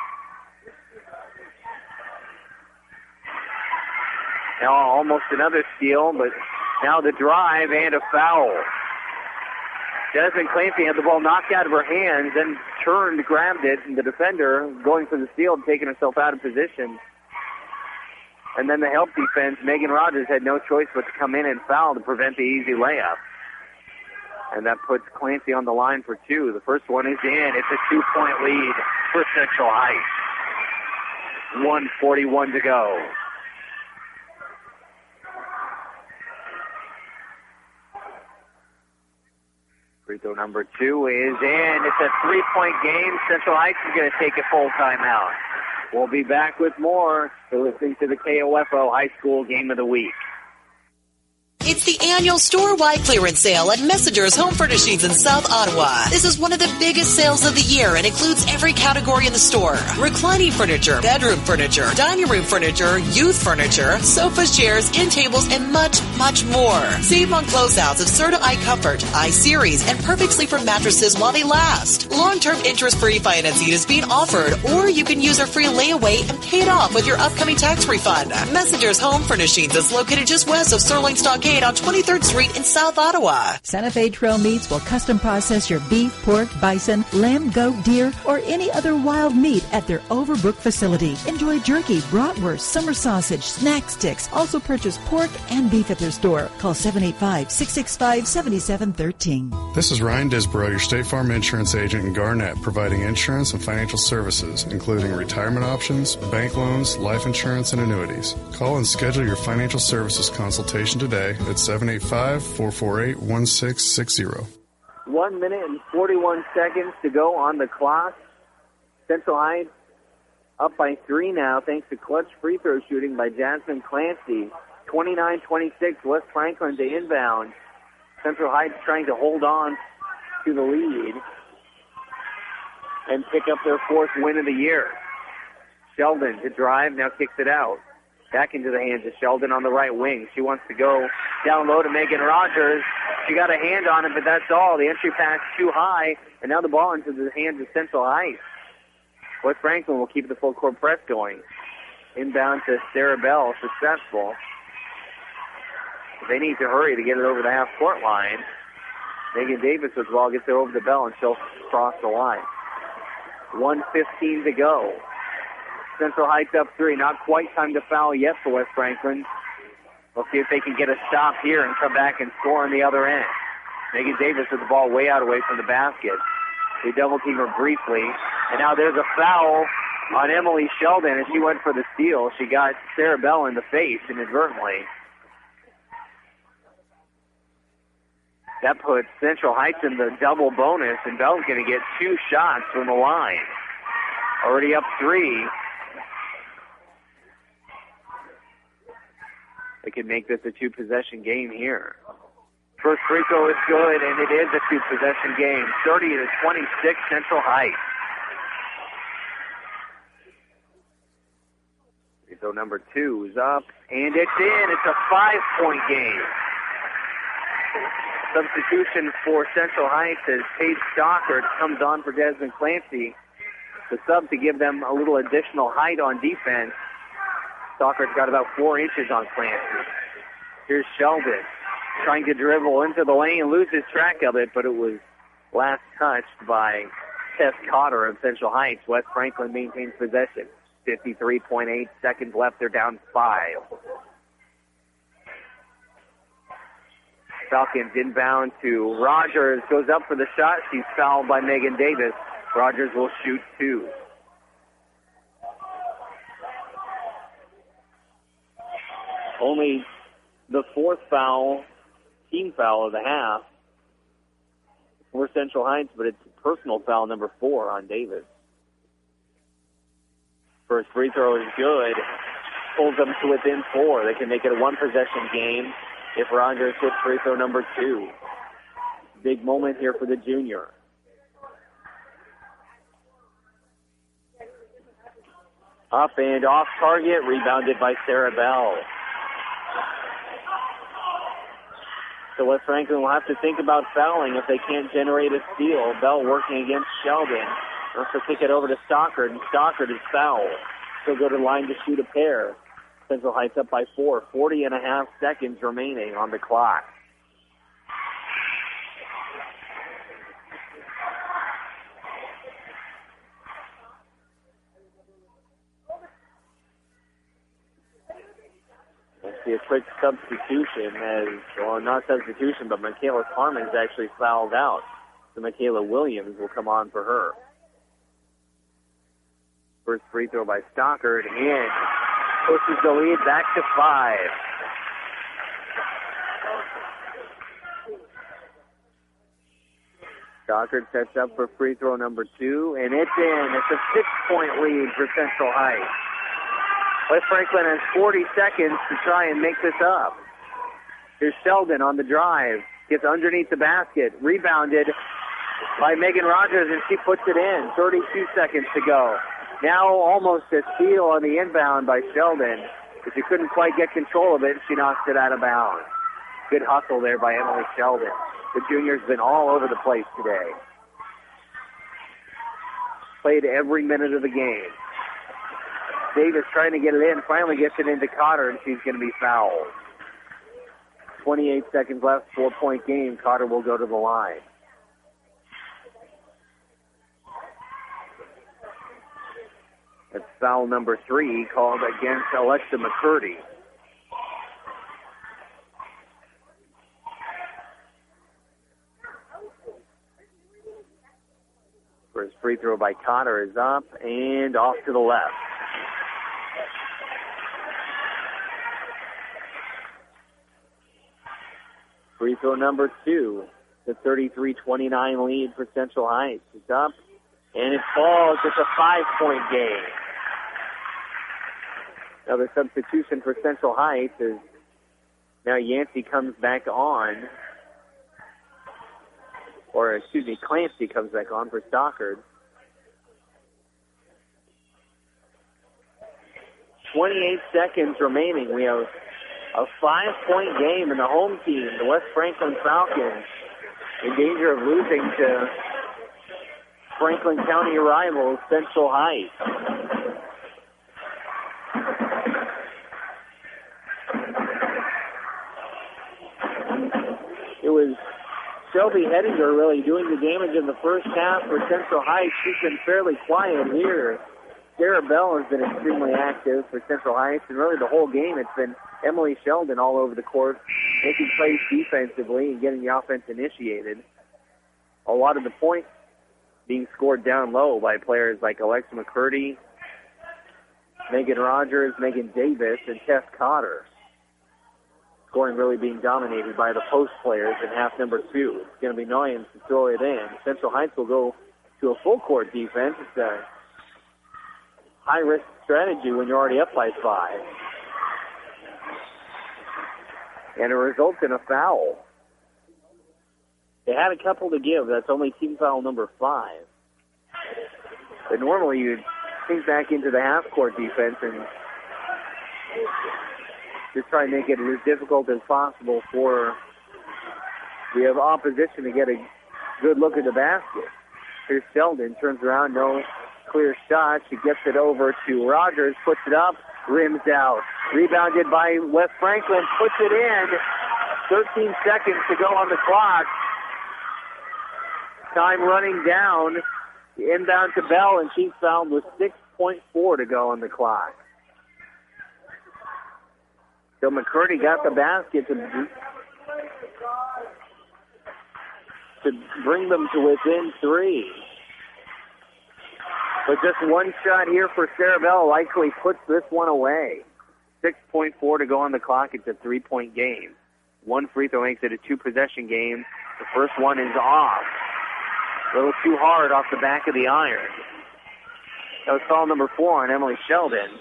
Now almost another steal, but now the drive and a foul. Desmond Clancy had the ball knocked out of her hands, then turned, grabbed it, and the defender going for the steal, taking herself out of position. And then the help defense, Megan Rogers had no choice but to come in and foul to prevent the easy layup. And that puts Clancy on the line for two. The first one is in. It's a 2-point lead for Central Heights. 1:41 to go. Free throw number 2 is in. It's a 3-point game. Central Heights is going to take a full timeout. We'll be back with more. You're listening to the KOFO High School Game of the Week. It's the annual store-wide clearance sale at Messenger's Home Furnishings in South Ottawa. This is one of the biggest sales of the year and includes every category in the store. Reclining furniture, bedroom furniture, dining room furniture, youth furniture, sofas, chairs, end tables, and much, much more. Save on closeouts of Serta iComfort, iSeries, and Perfect Sleeper mattresses while they last. Long-term interest-free financing is being offered, or you can use our free layaway and pay it off with your upcoming tax refund. Messenger's Home Furnishings is located just west of Sterling Stockade on 23rd Street in South Ottawa. Santa Fe Trail Meats will custom process your beef, pork, bison, lamb, goat, deer, or any other wild meat at their Overbrook facility. Enjoy jerky, bratwurst, summer sausage, snack sticks. Also purchase pork and beef at their store. Call 785-665-7713. This is Ryan Disborough, your State Farm insurance agent in Garnett, providing insurance and financial services, including retirement options, bank loans, life insurance, and annuities. Call and schedule your financial services consultation today at 785-448-1660. 1 minute and 41 seconds to go on the clock. Central Heights up by 3 now, thanks to clutch free throw shooting by Jasmine Clancy. 29-26, West Franklin to inbound. Central Heights trying to hold on to the lead and pick up their 4th win of the year. Sheldon to drive, now kicks it out. Back into the hands of Sheldon on the right wing. She wants to go down low to Megan Rogers. She got a hand on it, but that's all. The entry pass too high, and now the ball into the hands of Central Heights. West Franklin will keep the full court press going. Inbound to Sarah Bell, successful. They need to hurry to get it over the half-court line. Megan Davis with the ball gets it over the Bell, and she'll cross the line. 1:15 to go. Central Heights up 3. Not quite time to foul yet for West Franklin. We'll see if they can get a stop here and come back and score on the other end. Megan Davis with the ball way out away from the basket. They double team her briefly. And now there's a foul on Emily Sheldon as she went for the steal. She got Sarah Bell in the face inadvertently. That puts Central Heights in the double bonus, and Bell's going to get 2 shots from the line. Already up 3. They can make this a 2-possession game here. First free throw is good, and it is a 2-possession game. 30-26, Central Heights. Free throw number 2 is up, and it's in. It's a 5-point game. Substitution for Central Heights as Paige Stockert comes on for Desmond Clancy. The sub to give them a little additional height on defense. Stocker's got about 4 inches on Clancy. Here's Sheldon trying to dribble into the lane, loses track of it, but it was last touched by Tess Cotter of Central Heights. West Franklin maintains possession. 53.8 seconds left. They're down 5. Falcons inbound to Rogers. Goes up for the shot. She's fouled by Megan Davis. Rogers will shoot 2. Only the 4th foul, team foul of the half for Central Heights, but it's personal foul number 4 on Davis. First free throw is good. Pulls them to within 4. They can make it a 1-possession game if Rogers hits free throw number 2. Big moment here for the junior. Up and off target, rebounded by Sarah Bell. So West Franklin will have to think about fouling if they can't generate a steal. Bell working against Sheldon. Wants to kick it over to Stockard, and Stockard is fouled. She'll go to the line to shoot a pair. Central Heights up by 4. 40.5 seconds remaining on the clock. Let's see a quick substitution not substitution, but Michaela Carmen's actually fouled out. So Michaela Williams will come on for her. First free throw by Stockard, in. Pushes the lead back to 5. Stockard sets up for free throw number 2, and it's in. It's a 6-point lead for Central Heights. West Franklin has 40 seconds to try and make this up. Here's Sheldon on the drive. Gets underneath the basket. Rebounded by Megan Rogers, and she puts it in. 32 seconds to go. Now almost a steal on the inbound by Sheldon, but she couldn't quite get control of it. She knocks it out of bounds. Good hustle there by Emily Sheldon. The junior's been all over the place today. Played every minute of the game. Davis trying to get it in, finally gets it into Cotter, and she's going to be fouled. 28 seconds left, 4-point game. Cotter will go to the line. That's foul number 3 called against Alexa McCurdy. First free throw by Cotter is up and off to the left. Free throw number 2. The 33-29 lead for Central Heights. It's up, and it falls. It's a 5-point game. Another substitution for Central Heights is now Yancey comes back on. Clancy comes back on for Stockard. 28 seconds remaining. We have a 5-point game, and the home team, the West Franklin Falcons, in danger of losing to Franklin County rivals Central Heights. It was Shelby Hedinger really doing the damage in the first half for Central Heights. She's been fairly quiet here. Sarah Bell has been extremely active for Central Heights, and really the whole game it's been Emily Sheldon all over the court, making plays defensively and getting the offense initiated. A lot of the points being scored down low by players like Alexa McCurdy, Megan Rogers, Megan Davis, and Tess Cotter. Scoring really being dominated by the post players in half number 2. It's going to be Noyens to throw it in. Central Heights will go to a full court defense. It's a high-risk strategy when you're already up by 5. And it results in a foul. They had a couple to give. That's only team foul number 5. But normally you'd think back into the half-court defense and just try and make it as difficult as possible for the opposition to get a good look at the basket. Here's Sheldon, turns around, no clear shot. She gets it over to Rogers, puts it up, rims out. Rebounded by West Franklin, puts it in. 13 seconds to go on the clock. Time running down. The inbound to Bell, and she's fouled with 6.4 to go on the clock. So McCurdy got the basket to bring them to within 3. But just one shot here for Sarah Bell likely puts this one away. 6.4 to go on the clock. It's a 3-point game. One free throw makes it a 2-possession game. The first one is off. A little too hard off the back of the iron. That was foul number 4 on Emily Sheldon,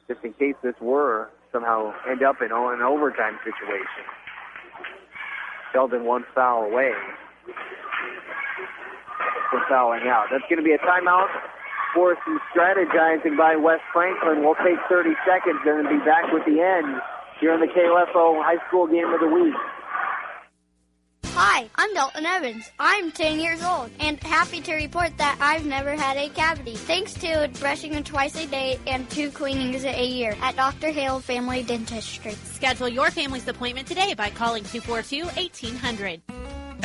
just in case this were somehow end up in an overtime situation. Sheldon one foul away. for fouling out. That's going to be a timeout for some strategizing by West Franklin. We'll take 30 seconds and then be back with the end here on the KOFO High School Game of the Week. Hi, I'm Dalton Evans. I'm 10 years old and happy to report that I've never had a cavity, thanks to brushing twice a day and 2 cleanings a year at Dr. Hale Family Dentistry. Schedule your family's appointment today by calling 242-1800.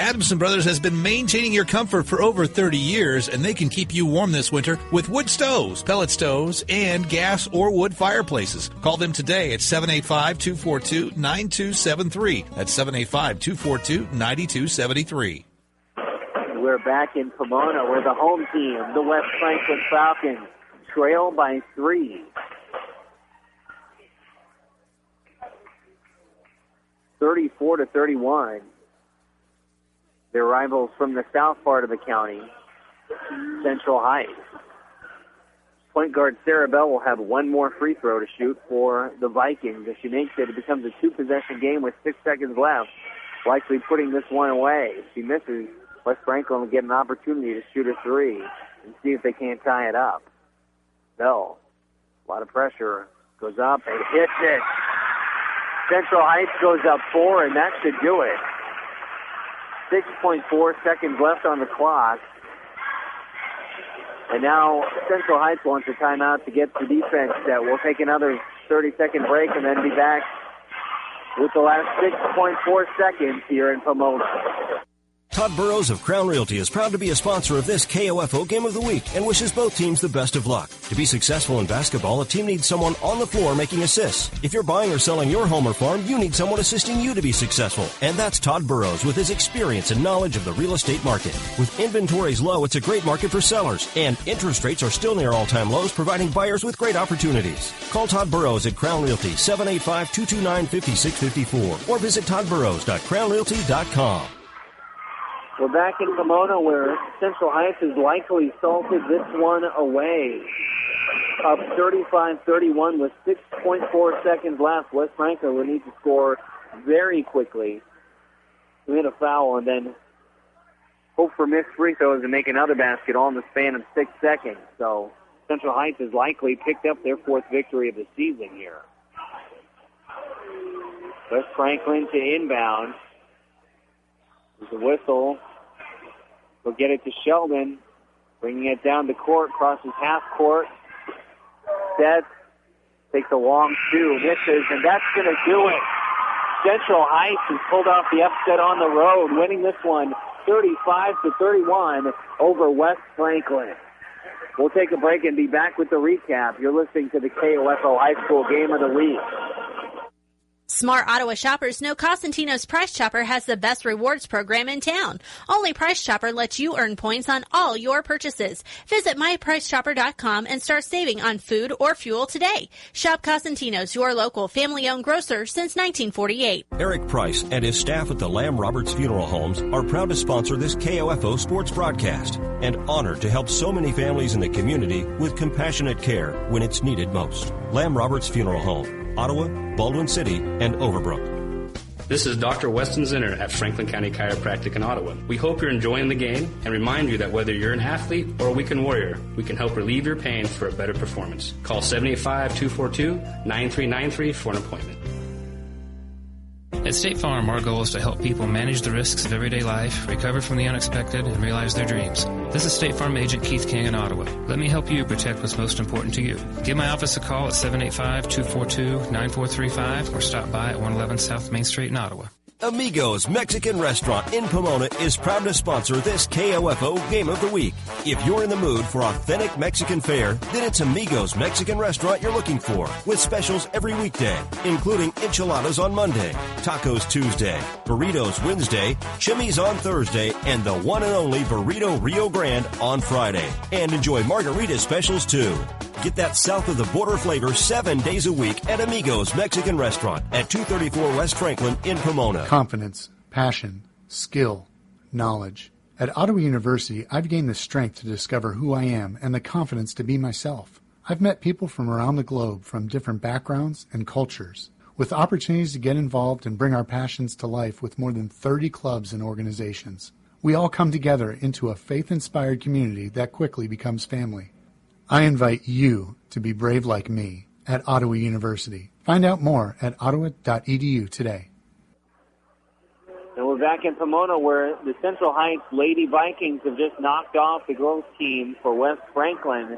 Adamson Brothers has been maintaining your comfort for over 30 years, and they can keep you warm this winter with wood stoves, pellet stoves, and gas or wood fireplaces. Call them today at 785-242-9273. That's 785-242-9273. We're back in Pomona where the home team, the West Franklin Falcons, trail by 3. 34-31. Their rivals from the south part of the county, Central Heights. Point guard Sarah Bell will have one more free throw to shoot for the Vikings. If she makes it, it becomes a 2-possession game with 6 seconds left, likely putting this one away. If she misses, West Franklin will get an opportunity to shoot a 3 and see if they can't tie it up. Bell, a lot of pressure, goes up and hits it. Central Heights goes up 4, and that should do it. 6.4 seconds left on the clock. And now Central Heights wants a timeout to get the defense set. We'll take another 30-second break and then be back with the last 6.4 seconds here in Pomona. Todd Burrows of Crown Realty is proud to be a sponsor of this KOFO Game of the Week and wishes both teams the best of luck. To be successful in basketball, a team needs someone on the floor making assists. If you're buying or selling your home or farm, you need someone assisting you to be successful. And that's Todd Burrows with his experience and knowledge of the real estate market. With inventories low, it's a great market for sellers, and interest rates are still near all-time lows, providing buyers with great opportunities. Call Todd Burrows at Crown Realty, 785-229-5654, or visit toddburrows.crownrealty.com. We're back in Pomona where Central Heights has likely salted this one away. Up 35-31 with 6.4 seconds left. West Franklin will need to score very quickly to hit a foul and then hope for missed free throws and make another basket all in the span of 6 seconds. So Central Heights has likely picked up their 4th victory of the season here. West Franklin to inbound. There's a whistle. We'll get it to Sheldon. Bringing it down the court. Crosses half court. Sets. Takes a long 2. Misses. And that's going to do it. Central Heights has pulled off the upset on the road, winning this one 35-31 over West Franklin. We'll take a break and be back with the recap. You're listening to the KOFO High School Game of the Week. Smart Ottawa shoppers know Costantino's Price Chopper has the best rewards program in town. Only Price Chopper lets you earn points on all your purchases. Visit mypricechopper.com and start saving on food or fuel today. Shop Costantino's, your local family-owned grocer since 1948. Eric Price and his staff at the Lamb Roberts Funeral Homes are proud to sponsor this KOFO sports broadcast and honored to help so many families in the community with compassionate care when it's needed most. Lamb Roberts Funeral Home, Ottawa, Baldwin City, and Overbrook. This is Dr. Weston Zinner at Franklin County Chiropractic in Ottawa. We hope you're enjoying the game and remind you that whether you're an athlete or a weekend warrior, we can help relieve your pain for a better performance. Call 785-242-9393 for an appointment. At State Farm, our goal is to help people manage the risks of everyday life, recover from the unexpected, and realize their dreams. This is State Farm Agent Keith King in Ottawa. Let me help you protect what's most important to you. Give my office a call at 785-242-9435 or stop by at 111 South Main Street in Ottawa. Amigos Mexican Restaurant in Pomona is proud to sponsor this KOFO Game of the Week. If you're in the mood for authentic Mexican fare, then it's Amigos Mexican Restaurant you're looking for, with specials every weekday, including enchiladas on Monday, tacos Tuesday, burritos Wednesday, chimis on Thursday, and the one and only Burrito Rio Grande on Friday. And enjoy margarita specials too. Get that south of the border flavor 7 days a week at Amigos Mexican Restaurant at 234 West Franklin in Pomona. Confidence, passion, skill, knowledge. At Ottawa University, I've gained the strength to discover who I am and the confidence to be myself. I've met people from around the globe from different backgrounds and cultures, with opportunities to get involved and bring our passions to life with more than 30 clubs and organizations. We all come together into a faith-inspired community that quickly becomes family. I invite you to be brave like me at Ottawa University. Find out more at ottawa.edu today. And we're back in Pomona where the Central Heights Lady Vikings have just knocked off the girls team for West Franklin,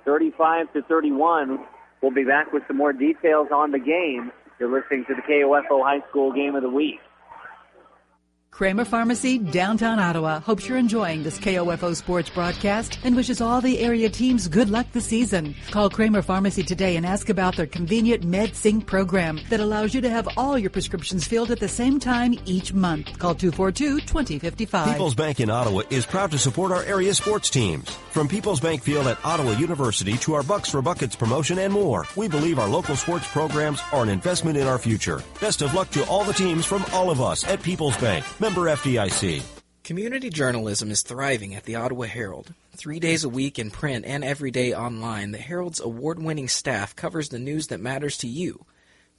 35-31. We'll be back with some more details on the game. You're listening to the KOFO High School Game of the Week. Kramer Pharmacy, downtown Ottawa, hopes you're enjoying this KOFO sports broadcast and wishes all the area teams good luck this season. Call Kramer Pharmacy today and ask about their convenient MedSync program that allows you to have all your prescriptions filled at the same time each month. Call 242-2055. People's Bank in Ottawa is proud to support our area sports teams. From People's Bank Field at Ottawa University to our Bucks for Buckets promotion and more, we believe our local sports programs are an investment in our future. Best of luck to all the teams from all of us at People's Bank. Member FDIC. Community journalism is thriving at the Ottawa Herald. 3 days a week in print and every day online, the Herald's award-winning staff covers the news that matters to you.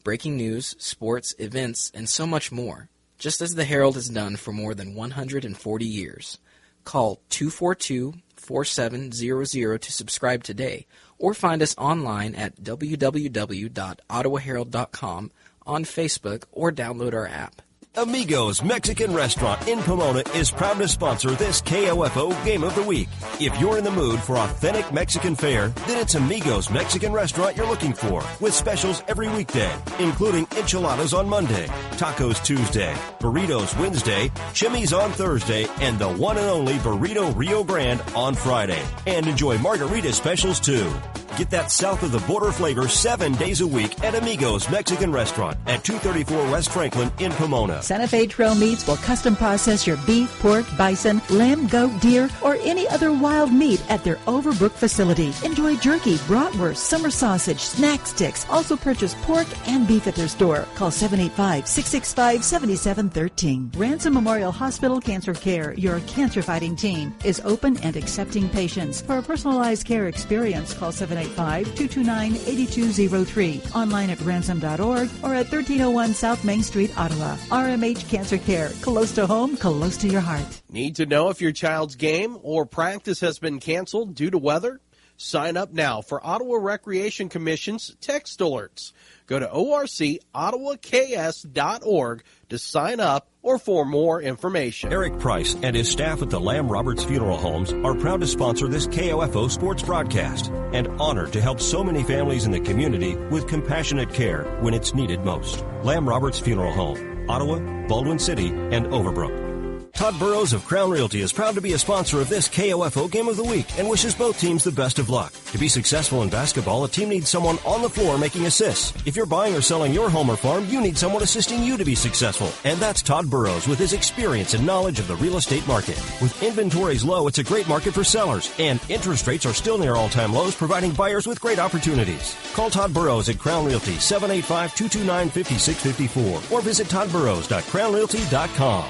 Breaking news, sports, events, and so much more. Just as the Herald has done for more than 140 years. Call 242-4700 to subscribe today, or find us online at www.ottawaherald.com, on Facebook, or download our app. Amigos Mexican Restaurant in Pomona is proud to sponsor this KOFO Game of the Week. If you're in the mood for authentic Mexican fare, then it's Amigos Mexican Restaurant you're looking for, with specials every weekday, including enchiladas on Monday, tacos Tuesday, burritos Wednesday, chimis on Thursday, and the one and only Burrito Rio Grande on Friday. And enjoy margarita specials too. Get that south of the border flavor 7 days a week at Amigos Mexican Restaurant at 234 West Franklin in Pomona. Santa Fe Trail Meats will custom process your beef, pork, bison, lamb, goat, deer, or any other wild meat at their Overbrook facility. Enjoy jerky, bratwurst, summer sausage, snack sticks. Also purchase pork and beef at their store. Call 785-665-7713. Ransom Memorial Hospital Cancer Care, your cancer-fighting team, is open and accepting patients. For a personalized care experience, call 785-229-8203. Online at ransom.org or at 1301 South Main Street, Ottawa. RMH Cancer Care, close to home, close to your heart. Need to know if your child's game or practice has been canceled due to weather? Sign up now for Ottawa Recreation Commission's text alerts. Go to orcottawaks.org to sign up or for more information. Eric Price and his staff at the Lamb Roberts Funeral Homes are proud to sponsor this KOFO sports broadcast and honored to help so many families in the community with compassionate care when it's needed most. Lamb Roberts Funeral Home, Ottawa, Baldwin City, and Overbrook. Todd Burrows of Crown Realty is proud to be a sponsor of this KOFO Game of the Week and wishes both teams the best of luck. To be successful in basketball, a team needs someone on the floor making assists. If you're buying or selling your home or farm, you need someone assisting you to be successful. And that's Todd Burrows with his experience and knowledge of the real estate market. With inventories low, it's a great market for sellers, and interest rates are still near all-time lows, providing buyers with great opportunities. Call Todd Burrows at Crown Realty, 785-229-5654, or visit toddburrows.crownrealty.com.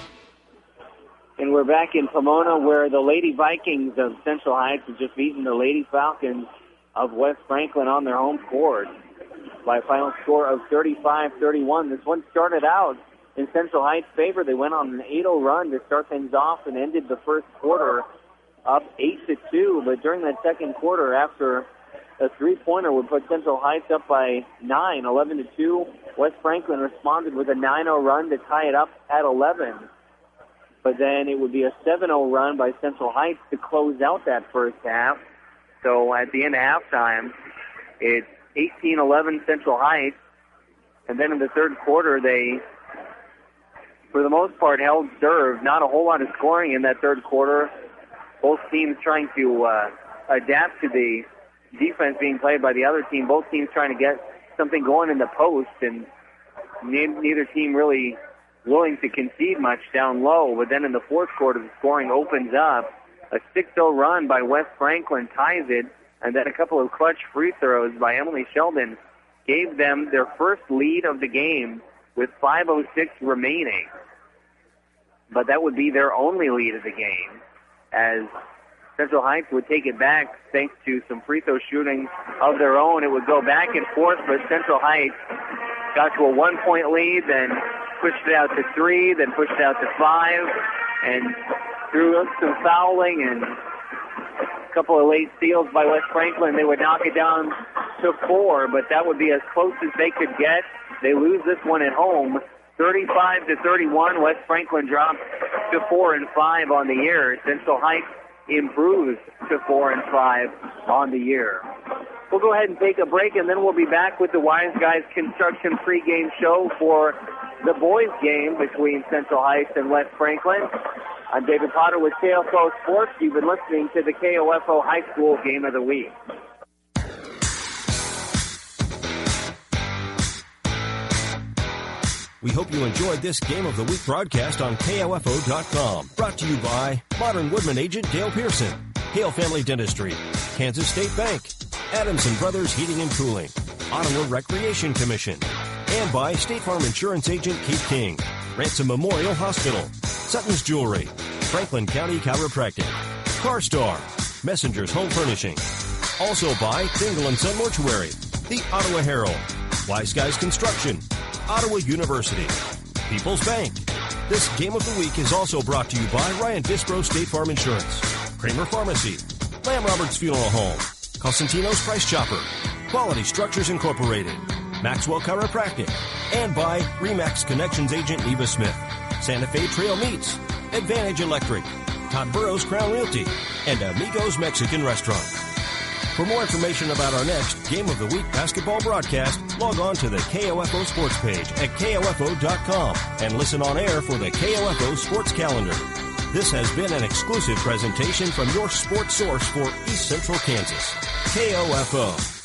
And we're back in Pomona where the Lady Vikings of Central Heights have just beaten the Lady Falcons of West Franklin on their home court by a final score of 35-31. This one started out in Central Heights' favor. They went on an 8-0 run to start things off and ended the first quarter up 8-2. But during that second quarter, after a three-pointer would put Central Heights up by 9, 11-2, West Franklin responded with a 9-0 run to tie it up at 11. But then it would be a 7-0 run by Central Heights to close out that first half. So at the end of halftime, it's 18-11 Central Heights. And then in the third quarter, they, for the most part, held serve. Not a whole lot of scoring in that third quarter. Both teams trying to adapt to the defense being played by the other team. Both teams trying to get something going in the post, and neither team really willing to concede much down low. But then in the fourth quarter, the scoring opens up. A 6-0 run by West Franklin ties it, and then a couple of clutch free throws by Emily Sheldon gave them their first lead of the game with 5:06 remaining. But that would be their only lead of the game, as Central Heights would take it back thanks to some free throw shooting of their own. It would go back and forth, but Central Heights got to a 1-point lead, then pushed it out to 3, then pushed it out to 5, and through some fouling and a couple of late steals by West Franklin, they would knock it down to 4, but that would be as close as they could get. They lose this one at home, 35-31. West Franklin drops to 4-5 on the year. Central Heights improves to 4-5 on the year. We'll go ahead and take a break, and then we'll be back with the Wise Guys Construction pregame show for the boys' game between Central Heights and West Franklin. I'm David Potter with KOFO Sports. You've been listening to the KOFO High School Game of the Week. We hope you enjoyed this Game of the Week broadcast on KOFO.com. Brought to you by Modern Woodman agent Dale Pearson, Hale Family Dentistry, Kansas State Bank, Adamson Brothers Heating and Cooling, Ottawa Recreation Commission, and by State Farm Insurance agent Keith King, Ransom Memorial Hospital, Sutton's Jewelry, Franklin County Chiropractic, CarStar, Messenger's Home Furnishing. Also by Dingle & Son Mortuary, the Ottawa Herald, Wise Guys Construction, Ottawa University, People's Bank. This Game of the Week is also brought to you by Ryan Disbro State Farm Insurance, Kramer Pharmacy, Lamb Roberts Funeral Home, Cosentino's Price Chopper, Quality Structures Incorporated, Maxwell Chiropractic, and by Remax Connections agent Eva Smith, Santa Fe Trail Meats, Advantage Electric, Todd Burrows Crown Realty, and Amigos Mexican Restaurant. For more information about our next Game of the Week basketball broadcast, log on to the KOFO Sports page at KOFO.com and listen on air for the KOFO Sports Calendar. This has been an exclusive presentation from your sports source for East Central Kansas, KOFO.